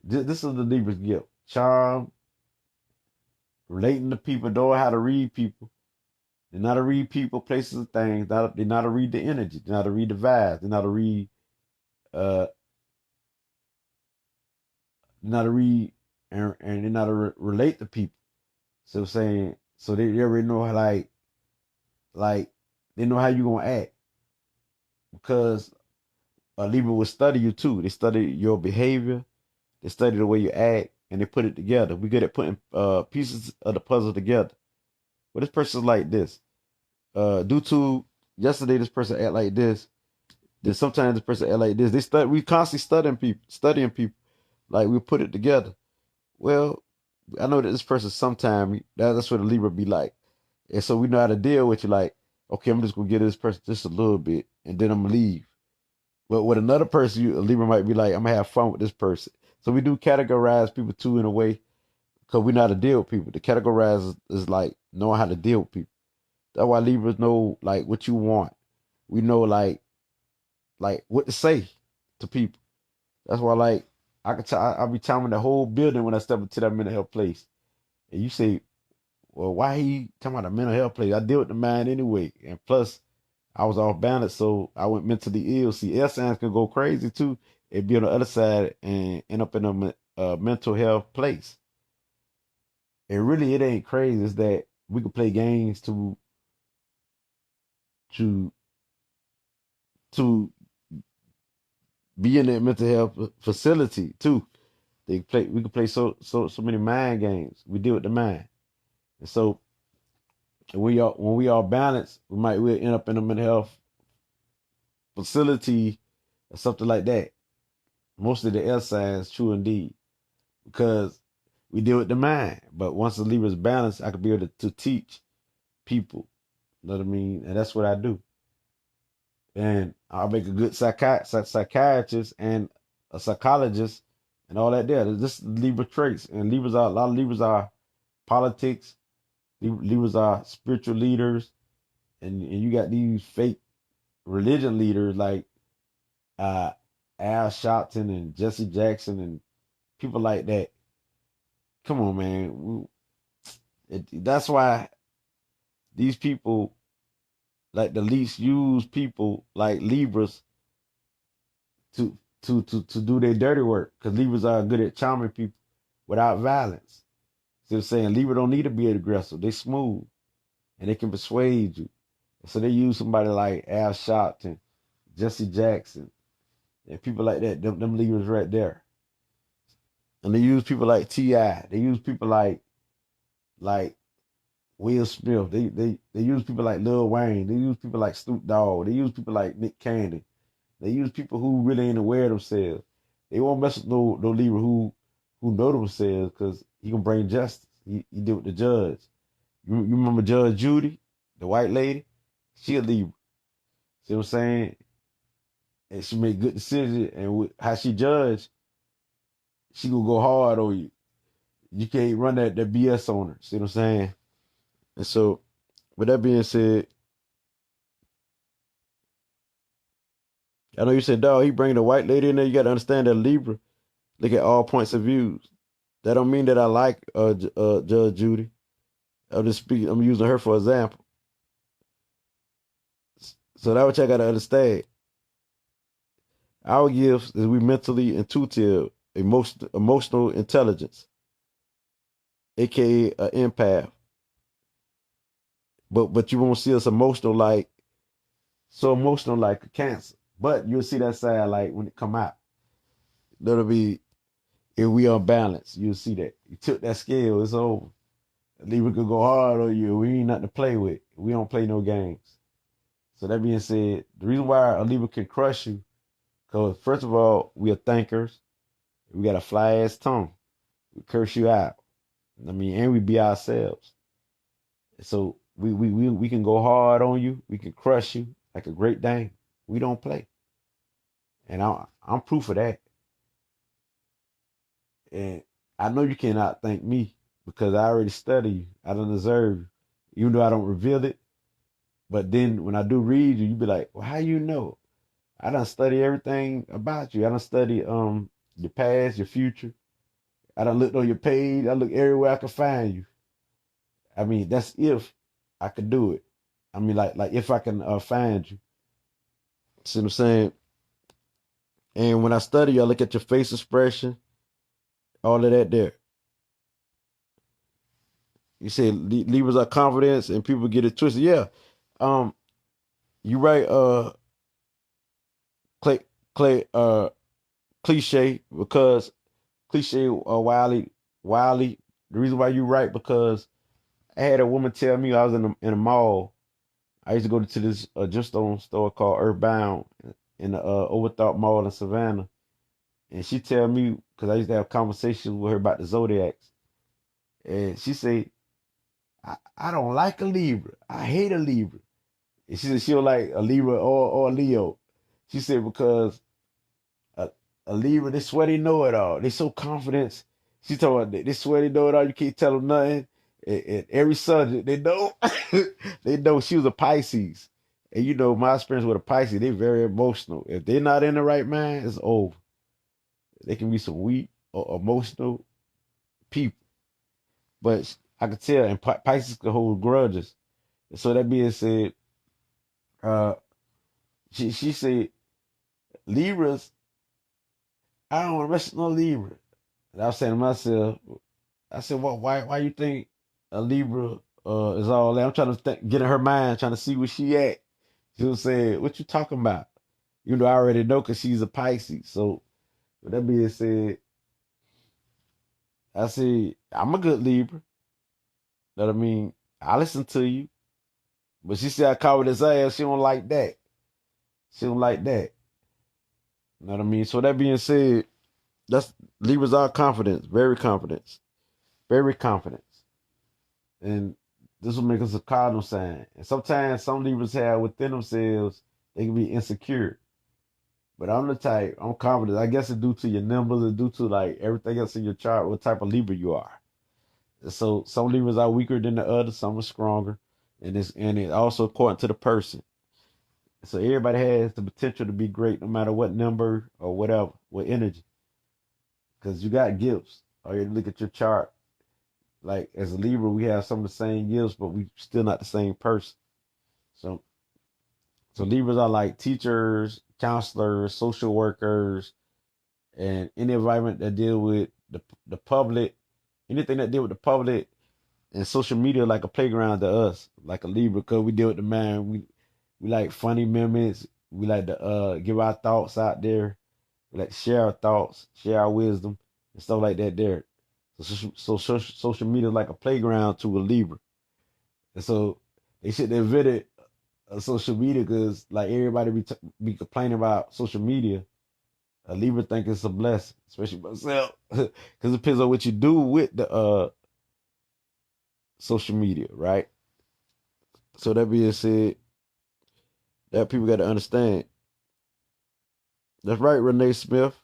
this is the Libra's gift: charm, relating to people, knowing how to read people. They know how to read people, places, and things. They know how to read the energy. They know how to read the vibes. They know how to read. Uh, they know how to read and they know how to relate to people. So saying, so they already know how like they know how you gonna act because a Libra will study you too. They study your behavior. They study the way you act, and they put it together. We good at putting pieces of the puzzle together. But this person's like this. Due to yesterday, this person act like this. Then sometimes this person act like this. They study. We constantly studying people. Like we put it together. Well, I know that this person sometime that's what a Libra be like, and so we know how to deal with you. Like, okay, I'm just gonna give this person just a little bit, and then I'm gonna leave. But with another person, a Libra might be like, I'm gonna have fun with this person. So we do categorize people too in a way because we know how to deal with people. The categorize is like knowing how to deal with people. That's why Libras know like what you want. We know like what to say to people. That's why like I'll be timing the whole building when I step into that mental health place. And you say, well, why he talking about a mental health place? I deal with the mind anyway. And plus I was off balance, so I went mentally ill. See, air signs can go crazy too and be on the other side and end up in a mental health place. And really, it ain't crazy. It's that we can play games to to be in that mental health facility too. We can play so many mind games. We deal with the mind, and so when we are balanced, we'll end up in a mental health facility or something like that. Mostly the air signs, true indeed, because we deal with the mind. But once the Libra is balanced, I could be able to teach people. You know what I mean? And that's what I do. And I'll make a good psychiatrist and a psychologist and all that there. This is Libra traits. And a lot of Libras are politics. Libras are spiritual leaders. And you got these fake religion leaders like uh, Al Sharpton and Jesse Jackson and people like that. Come on, man. That's why these people, like the least used people, like Libras, to to do their dirty work. Because Libras are good at charming people without violence. So they're saying Libra don't need to be aggressive. They smooth and they can persuade you. So they use somebody like Al Sharpton, Jesse Jackson, and people like that. Them Libras right there. And they use people like T.I. They use people like Will Smith. They use people like Lil Wayne. They use people like Snoop Dogg. They use people like Nick Cannon. They use people who really ain't aware of themselves. They won't mess with no Libra who know themselves because he can bring justice. He did with the judge. You remember Judge Judy, the white lady? She a Libra. See what I'm saying? And she make good decisions. And with how she judge, she gonna go hard on you. You can't run that BS on her. See what I'm saying? And so, with that being said, I know you said, dog, he bring the white lady in there. You got to understand that Libra look at all points of views. That don't mean that I like Judge Judy. I'm just speaking. I'm using her for example. So that's what y'all got to understand. Our gifts is we mentally intuitive, emotional intelligence, aka an empath. But you won't see us emotional like so emotional like a Cancer. But you'll see that side like when it come out. That'll be if we unbalanced. You'll see that. You took that scale, it's over. Libra could go hard on you. We ain't nothing to play with. We don't play no games. So that being said, the reason why a Libra can crush you, because first of all, we are thinkers. We got a fly ass tongue. We curse you out. I mean, and we be ourselves. So we can go hard on you. We can crush you like a great Dane. We don't play. And I'm proof of that. And I know you cannot thank me because I already study you. I don't deserve you. Even though I don't reveal it. But then when I do read you, you be like, well, how you know? I done study everything about you. I done study your past, your future. I done looked on your page. I look everywhere I can find you. I mean, that's if I could do it. I mean, like if I can find you. See what I'm saying? And when I study you, I look at your face expression, all of that there. You say Libras are confidence and people get it twisted. Yeah. Um, you right, Clay, Clay, cliche, because cliche, Wiley. The reason why you right, because I had a woman tell me I was in a mall. I used to go to this gemstone store called Earthbound in the Overthought Mall in Savannah, and she tell me, because I used to have conversations with her about the zodiacs, and she said, I don't like a Libra. I hate a Libra. And she said she don't like a Libra or a Leo. She said because a, a Libra, they swear they know it all. They so confident. She told me they swear they know it all. You can't tell them nothing. And every subject they know, they know. She was a Pisces, and you know my experience with a Pisces, they very emotional. If they're not in the right mind, it's over. They can be some weak or emotional people, but I could tell, and Pisces can hold grudges. And so that being said, uh, she said Libras, I don't want to mess with no Libra. And I was saying to myself, I said, well, why you think a Libra is all that? I'm trying to get in her mind, trying to see where she at. She was saying, what you talking about? You know, I already know because she's a Pisces. So with that being said, I said, I'm a good Libra. Know what I mean? I listen to you. But she said I covered his ass. She don't like that. She don't like that. Know what I mean? So that being said, that's Libras are confidence, very confidence, very confidence. And this will make us a cardinal sign. And sometimes some Libras have within themselves, they can be insecure. But I'm the type, I'm confident. I guess it's due to your numbers, it's due to like everything else in your chart, what type of Libra you are. So some Libras are weaker than the others, some are stronger. And it also according to the person. So everybody has the potential to be great no matter what number or whatever, what energy. Because you got gifts. Or you look at your chart. Like as a Libra, we have some of the same gifts, but we still not the same person. So so Libras are like teachers, counselors, social workers, and any environment that deal with the public, anything that deal with the public and social media like a playground to us, like a Libra, because we deal with the mind. We like funny memes. We like to give our thoughts out there. We like to share our thoughts, share our wisdom, and stuff like that there. So social media is like a playground to a Libra. And so they should have invented social media because like everybody be complaining about social media. A Libra think it's a blessing, especially myself, because it depends on what you do with the social media, right? So that being said, that people got to understand. That's right, Renee Smith.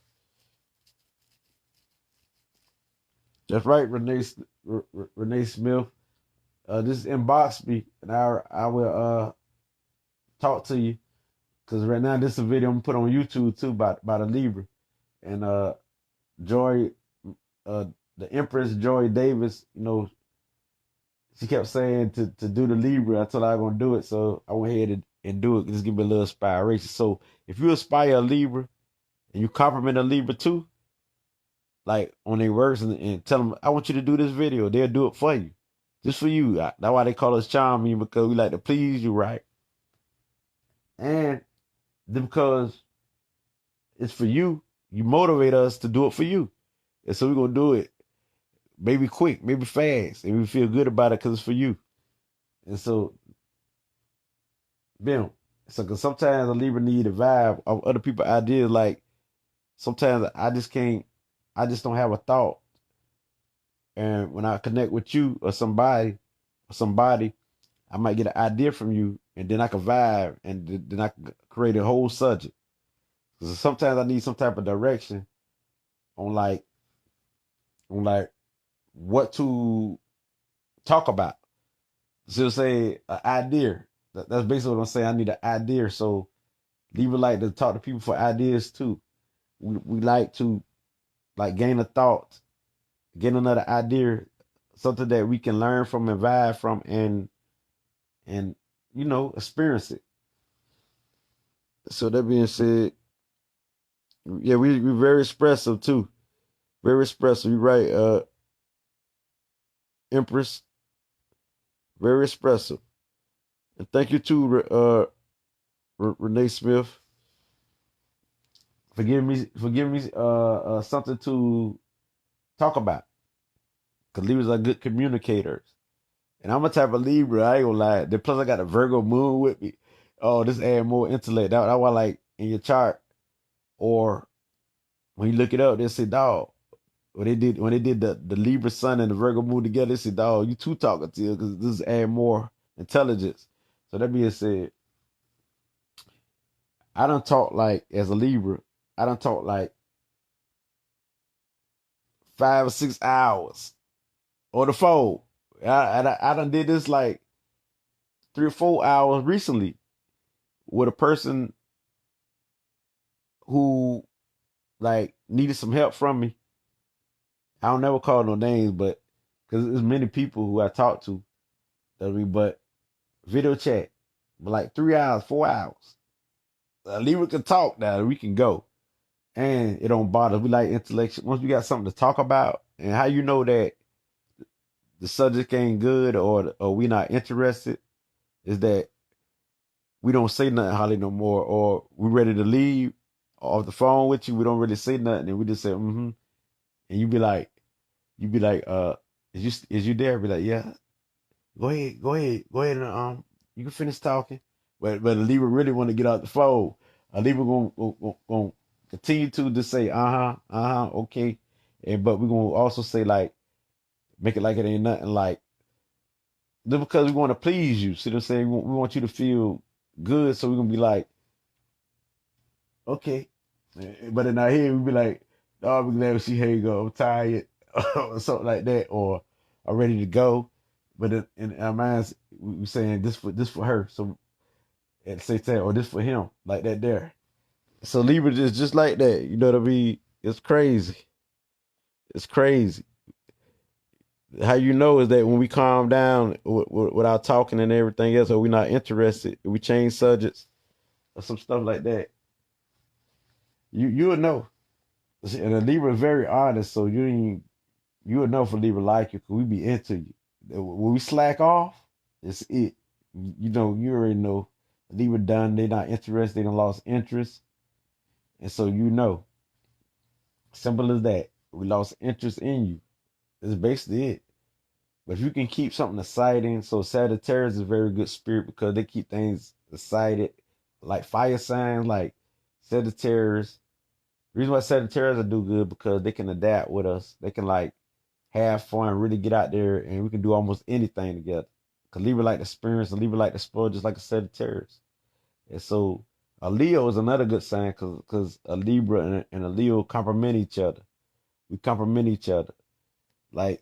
That's right, Renee Smith. Just inbox me and I will talk to you because right now this is a video I'm gonna put on YouTube too about a Libra and Joy, uh the Empress Joy Davis. You know, she kept saying to do the Libra. I told her I was gonna do it, so I went ahead and do it. Just give me a little inspiration. So if you aspire a Libra and you compliment a Libra too, like on their works and tell them I want you to do this video, they'll do it for you, just for you. That's why they call us charming because we like to please you, right? And because it's for you, you motivate us to do it for you, and so we're gonna do it. Maybe quick, maybe fast, and we feel good about it because it's for you. And so, bam. So, because sometimes a Libra need a vibe of other people's ideas. Like sometimes I just can't, I just don't have a thought. And when I connect with you or somebody, I might get an idea from you, and then I can vibe, and then I can create a whole subject. Because sometimes I need some type of direction on like what to talk about. So say an idea. That's basically what I'm saying. I need an idea. So Libra like to talk to people for ideas too. We like to like gain a thought, get another idea, something that we can learn from and vibe from and experience it. So that being said, yeah, we very expressive too. Very expressive. You right, Empress. Very expressive. And thank you too, Renee Smith, for giving me something to talk about. Cause Libras are good communicators. And I'm a type of Libra, I ain't gonna lie. Then plus I got a Virgo moon with me. Oh, this add more intellect. That's why like in your chart, or when you look it up, they say, dog, when they did the Libra sun and the Virgo moon together, they say, dog, you too talkative because this add more intelligence. So that being said, I don't talk like as a Libra, I don't talk like 5 or 6 hours on the phone. I done did this like 3 or 4 hours recently with a person who like needed some help from me. I don't never call no names, but because there's many people who I talk to. I mean, but video chat, but like 3 hours, 4 hours. Libra can talk now. We can go, and it don't bother. We like intellectual. Once we got something to talk about, and how you know that the subject ain't good or we not interested is that we don't say nothing hardly no more, or we ready to leave off the phone with you. We don't really say nothing, and we just say mm-hmm, and you be like, is you there? Be like, yeah. Go ahead, and you can finish talking. But a Libra really want to get out the phone. A Libra gonna continue to just say okay, and but we're gonna also say like make it like it ain't nothing like just because we want to please you. See what I'm saying? We want you to feel good, so we're gonna be like okay, but in our head we be like, oh, I'm glad she here you go. I'm tired or something like that, or I'm ready to go. But in our minds, we saying this for her. So at the same time, or this for him, like that there. So Libra is just like that. You know what I mean? It's crazy. It's crazy. How you know is that when we calm down without talking and everything else, or we not interested, we change subjects or some stuff like that. You'll know. And a Libra is very honest, so you'll know if a Libra like you because we be into you. When we slack off, it's it. You already know. Libra done. They not interested. They done lost interest, and so you know. Simple as that. We lost interest in you. That's basically it. But if you can keep something exciting, so Sagittarius is a very good spirit because they keep things excited, like fire signs, like Sagittarius. The reason why Sagittarius will do good because they can adapt with us. They can like have fun, really get out there, and we can do almost anything together. Cause Libra like the experience, and Libra like the spoil, just like a Sagittarius. And so a Leo is another good sign because a Libra and a Leo complement each other. We complement each other. Like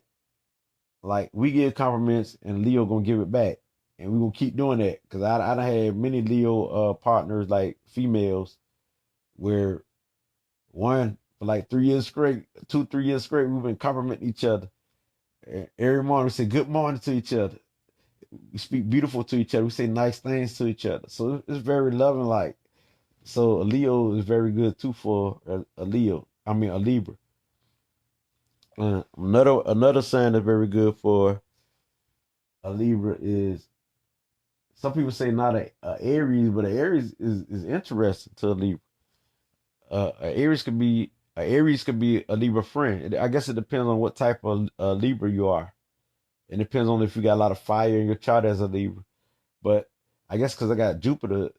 we give compliments and Leo gonna give it back, and we gonna keep doing that. Cause I done had many Leo partners like females where one for like 3 years straight, 2 3 years straight, we've been complimenting each other. Every morning we say good morning to each other. We speak beautiful to each other. We say nice things to each other. So it's very loving. Like so, a Leo is very good too for a Leo. I mean a Libra. Another sign that's very good for a Libra is some people say not a Aries, but a Aries is interesting to a Libra. Aries could be a Libra friend. I guess it depends on what type of Libra you are. It depends on if you got a lot of fire in your chart as a Libra. But I guess because I got Jupiter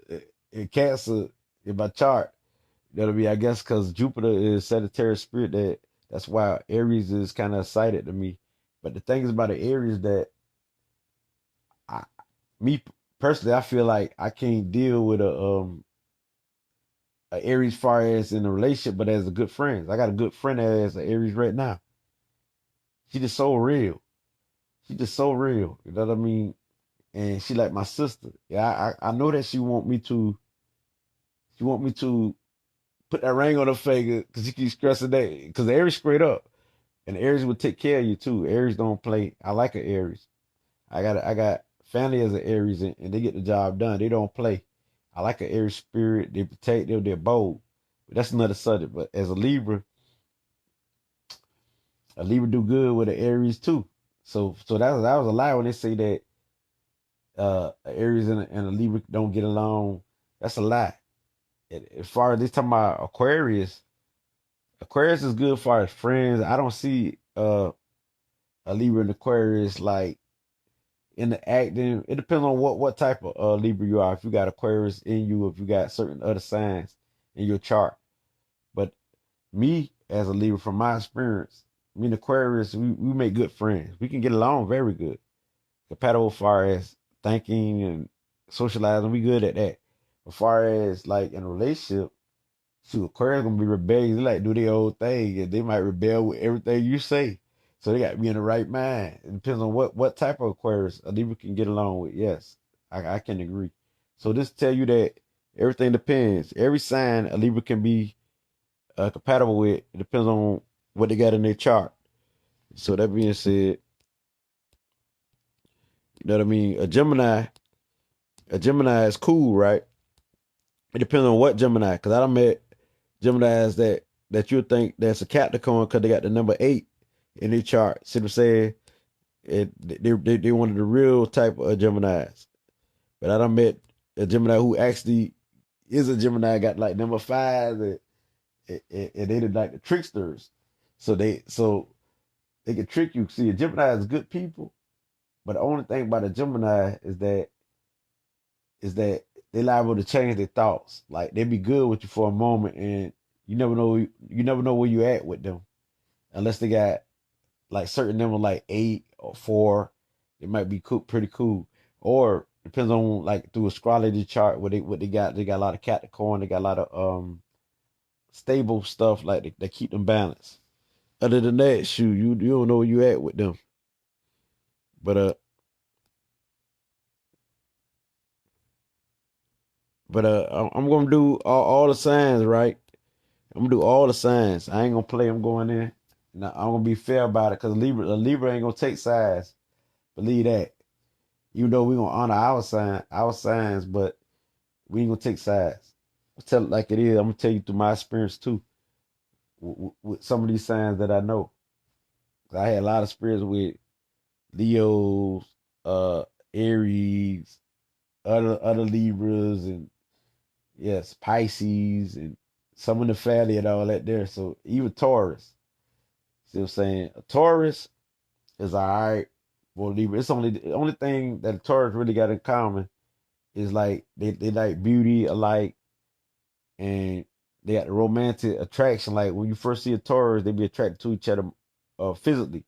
in Cancer in my chart, that'll be I guess because Jupiter is Sagittarius spirit that's why Aries is kind of excited to me. But the thing is about the Aries that I, me personally, I feel like I can't deal with a Aries far as in a relationship, but as a good friend. I got a good friend as an Aries right now. She just so real. She just so real. You know what I mean? And she like my sister. Yeah, I know that she want me to. She want me to put that ring on her finger because she keeps stressing that. Because Aries straight up, and Aries will take care of you too. Aries don't play. I like an Aries. I got family as an Aries, and they get the job done. They don't play. I like an Aries spirit. They protect. They're bold. But that's another subject. But as a Libra do good with an Aries too. So that was a lie when they say that Aries and a Libra don't get along. That's a lie. As far as they talking about Aquarius, Aquarius is good as far as friends. I don't see a Libra and Aquarius like in the acting. It depends on what type of Libra you are. If you got Aquarius in you, if you got certain other signs in your chart. But me as a Libra, from my experience, me and Aquarius, we make good friends. We can get along very good. Compatible as far as thinking and socializing, we good at that. As far as like in a relationship, shoot, Aquarius gonna be rebellious. They like do their own thing, and they might rebel with everything you say. So they got to be in the right mind. It depends on what type of Aquarius a Libra can get along with. Yes, I can agree. So this tell you that everything depends. Every sign a Libra can be compatible with. It depends on what they got in their chart. So that being said, you know what I mean. A Gemini is cool, right? It depends on what Gemini. Because I done met Geminis that you think that's a Capricorn because they got the number 8 in their chart. See what I'm saying? They one of the real type of Geminis. But I done met a Gemini who actually is a Gemini, got like number 5, and they did like the tricksters. So they can trick you. See, a Gemini is good people, but the only thing about a Gemini is that they liable to change their thoughts. Like they be good with you for a moment, and you never know where you at with them unless they got like certain number like 8 or 4. It might be cool, pretty cool. Or depends on like through astrology chart what they got. They got a lot of Capricorn. They got a lot of stable stuff like they keep them balanced. Other than that, shoot, you don't know where you at with them. But uh, I'm gonna do all the signs, right? I'm gonna do all the signs. I ain't gonna play. I'm going in. Now I'm gonna be fair about it because Libra ain't gonna take sides. Believe that. Even though we gonna honor our signs, but we ain't gonna take sides. I'll tell it like it is. I'm gonna tell you through my experience too, with some of these signs that I know. I had a lot of experience with Leos, uh, Aries, other Libras, and yes, Pisces, and some of the family and all that there. So even Taurus. See what I'm saying? A Taurus is all right. Well, Libra. It's only the only thing that a Taurus really got in common is like they like beauty alike, and they got the romantic attraction. Like when you first see a Taurus, they be attracted to each other physically,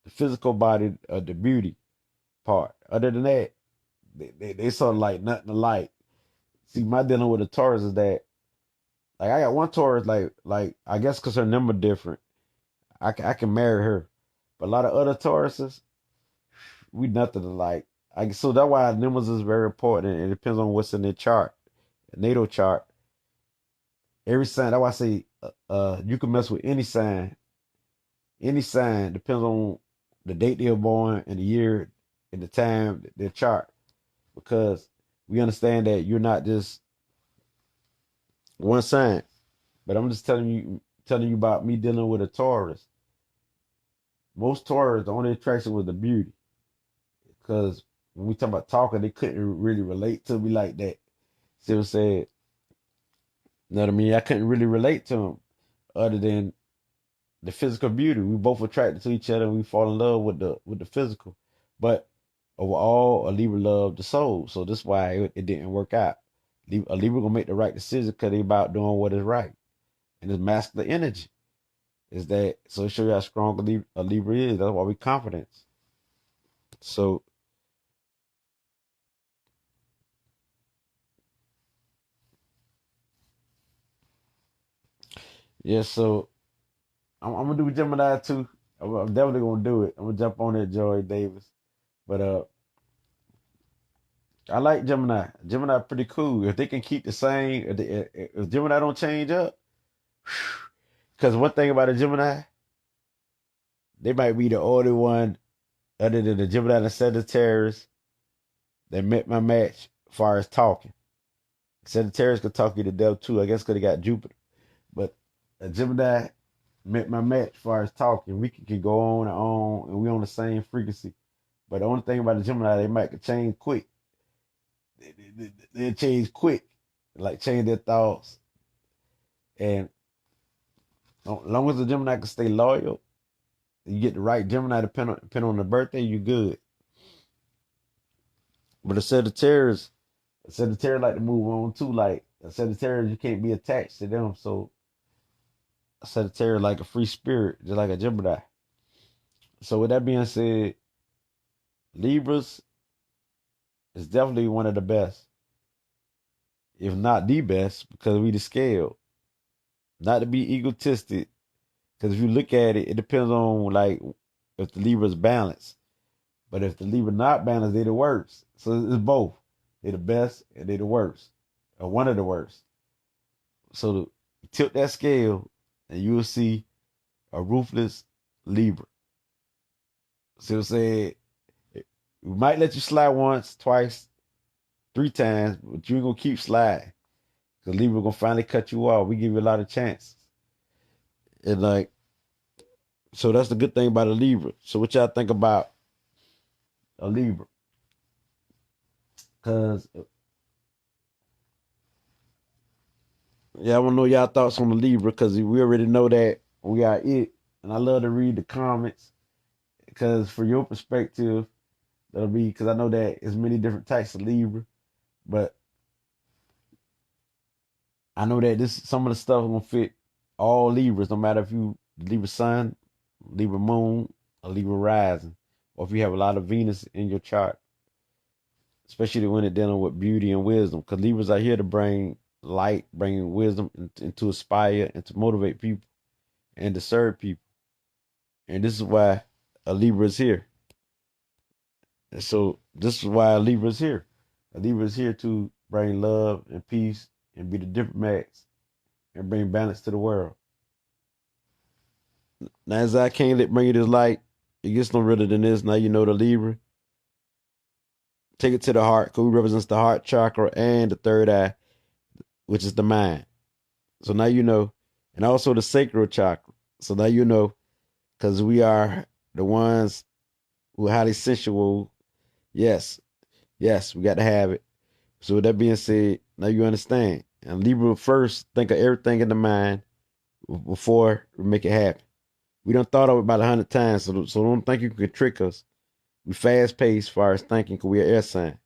the physical body, the beauty part. Other than that, they sort of like nothing alike. See, my dealing with a Taurus is that like I got one Taurus like I guess because her number different, I can marry her, but a lot of other Tauruses we nothing alike. So that's why numbers is very important, and it depends on what's in their chart, natal chart. Every sign. That's why I say you can mess with any sign. Any sign depends on the date they were born and the year and the time their chart, because we understand that you're not just one sign. But I'm just telling you about me dealing with a Taurus. Most Taurus, the only attraction was the beauty, because when we talk about talking, they couldn't really relate to me like that. Still said, you know what I mean? I couldn't really relate to them other than the physical beauty. We both attracted to each other, and we fall in love with the physical. But overall, a Libra loved the soul. So that's why it didn't work out. A Libra gonna make the right decision because they about doing what is right. And it's masculine energy. Is that so it show you how strong a Libra is. That's why we confidence. So yeah, so I'm gonna do Gemini too. I'm definitely gonna do it. I'm gonna jump on that Joy Davis. But I like Gemini. Gemini pretty cool. If they can keep the same, if Gemini don't change up, because one thing about a Gemini, they might be the only one other than the Gemini and Sagittarius that met my match as far as talking. Sagittarius could talk you to death too, I guess because they got Jupiter. But a Gemini met my match as far as talking. We can go on, and we on the same frequency. But the only thing about the Gemini, they might change quick. They change quick, like change their thoughts. And as long as the Gemini can stay loyal, you get the right Gemini depending on the birthday, you good. But a Sagittarius like to move on too. Like a Sagittarius, you can't be attached to them. So a Sagittarius like a free spirit, just like a Gemini. So with that being said, Libras is definitely one of the best, if not the best, because we the scale. Not to be egotistic, because if you look at it, it depends on like if the Libra's balanced. But if the Libra not balanced, they the worst. So it's both. They the best and they the worst, or one of the worst. So tilt that scale, and you will see a ruthless Libra. So say we might let you slide once, twice, three times, but you ain't gonna keep sliding. Cause Libra gonna finally cut you off. We give you a lot of chances. And like, so that's the good thing about a Libra. So what y'all think about a Libra? Cause yeah, I wanna know y'all thoughts on the Libra, cause we already know that we are it. And I love to read the comments. Because for your perspective, that'll be because I know that there's many different types of Libra, but I know that this some of the stuff gonna fit all Libras, no matter if you Libra Sun, Libra Moon, or Libra Rising, or if you have a lot of Venus in your chart, especially when it's dealing with beauty and wisdom. Because Libras are here to bring light, bring wisdom, and to inspire and to motivate people and to serve people. And this is why a Libra is here. And so this is why a Libra is here. A Libra is here to bring love and peace and be the diplomats and bring balance to the world. Now, as I can't let bring you this light, it gets no realer than this. Now you know the Libra. Take it to the heart, because we represents the heart chakra and the third eye, which is the mind. So now you know, and also the sacral chakra. So now you know, because we are the ones who are highly sensual. Yes, yes, we got to have it. So with that being said, now you understand. And Libra first think of everything in the mind before we make it happen. We done thought of it about 100 times, so don't think you can trick us. We fast paced as far as thinking, because we're air sign.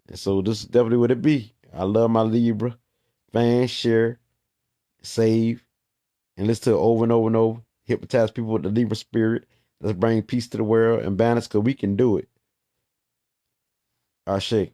And so this is definitely what it be. I love my Libra. Fan, share, save, and listen to it over and over and over. Hypnotize people with the Libra spirit. Let's bring peace to the world and balance, because we can do it. Ashe.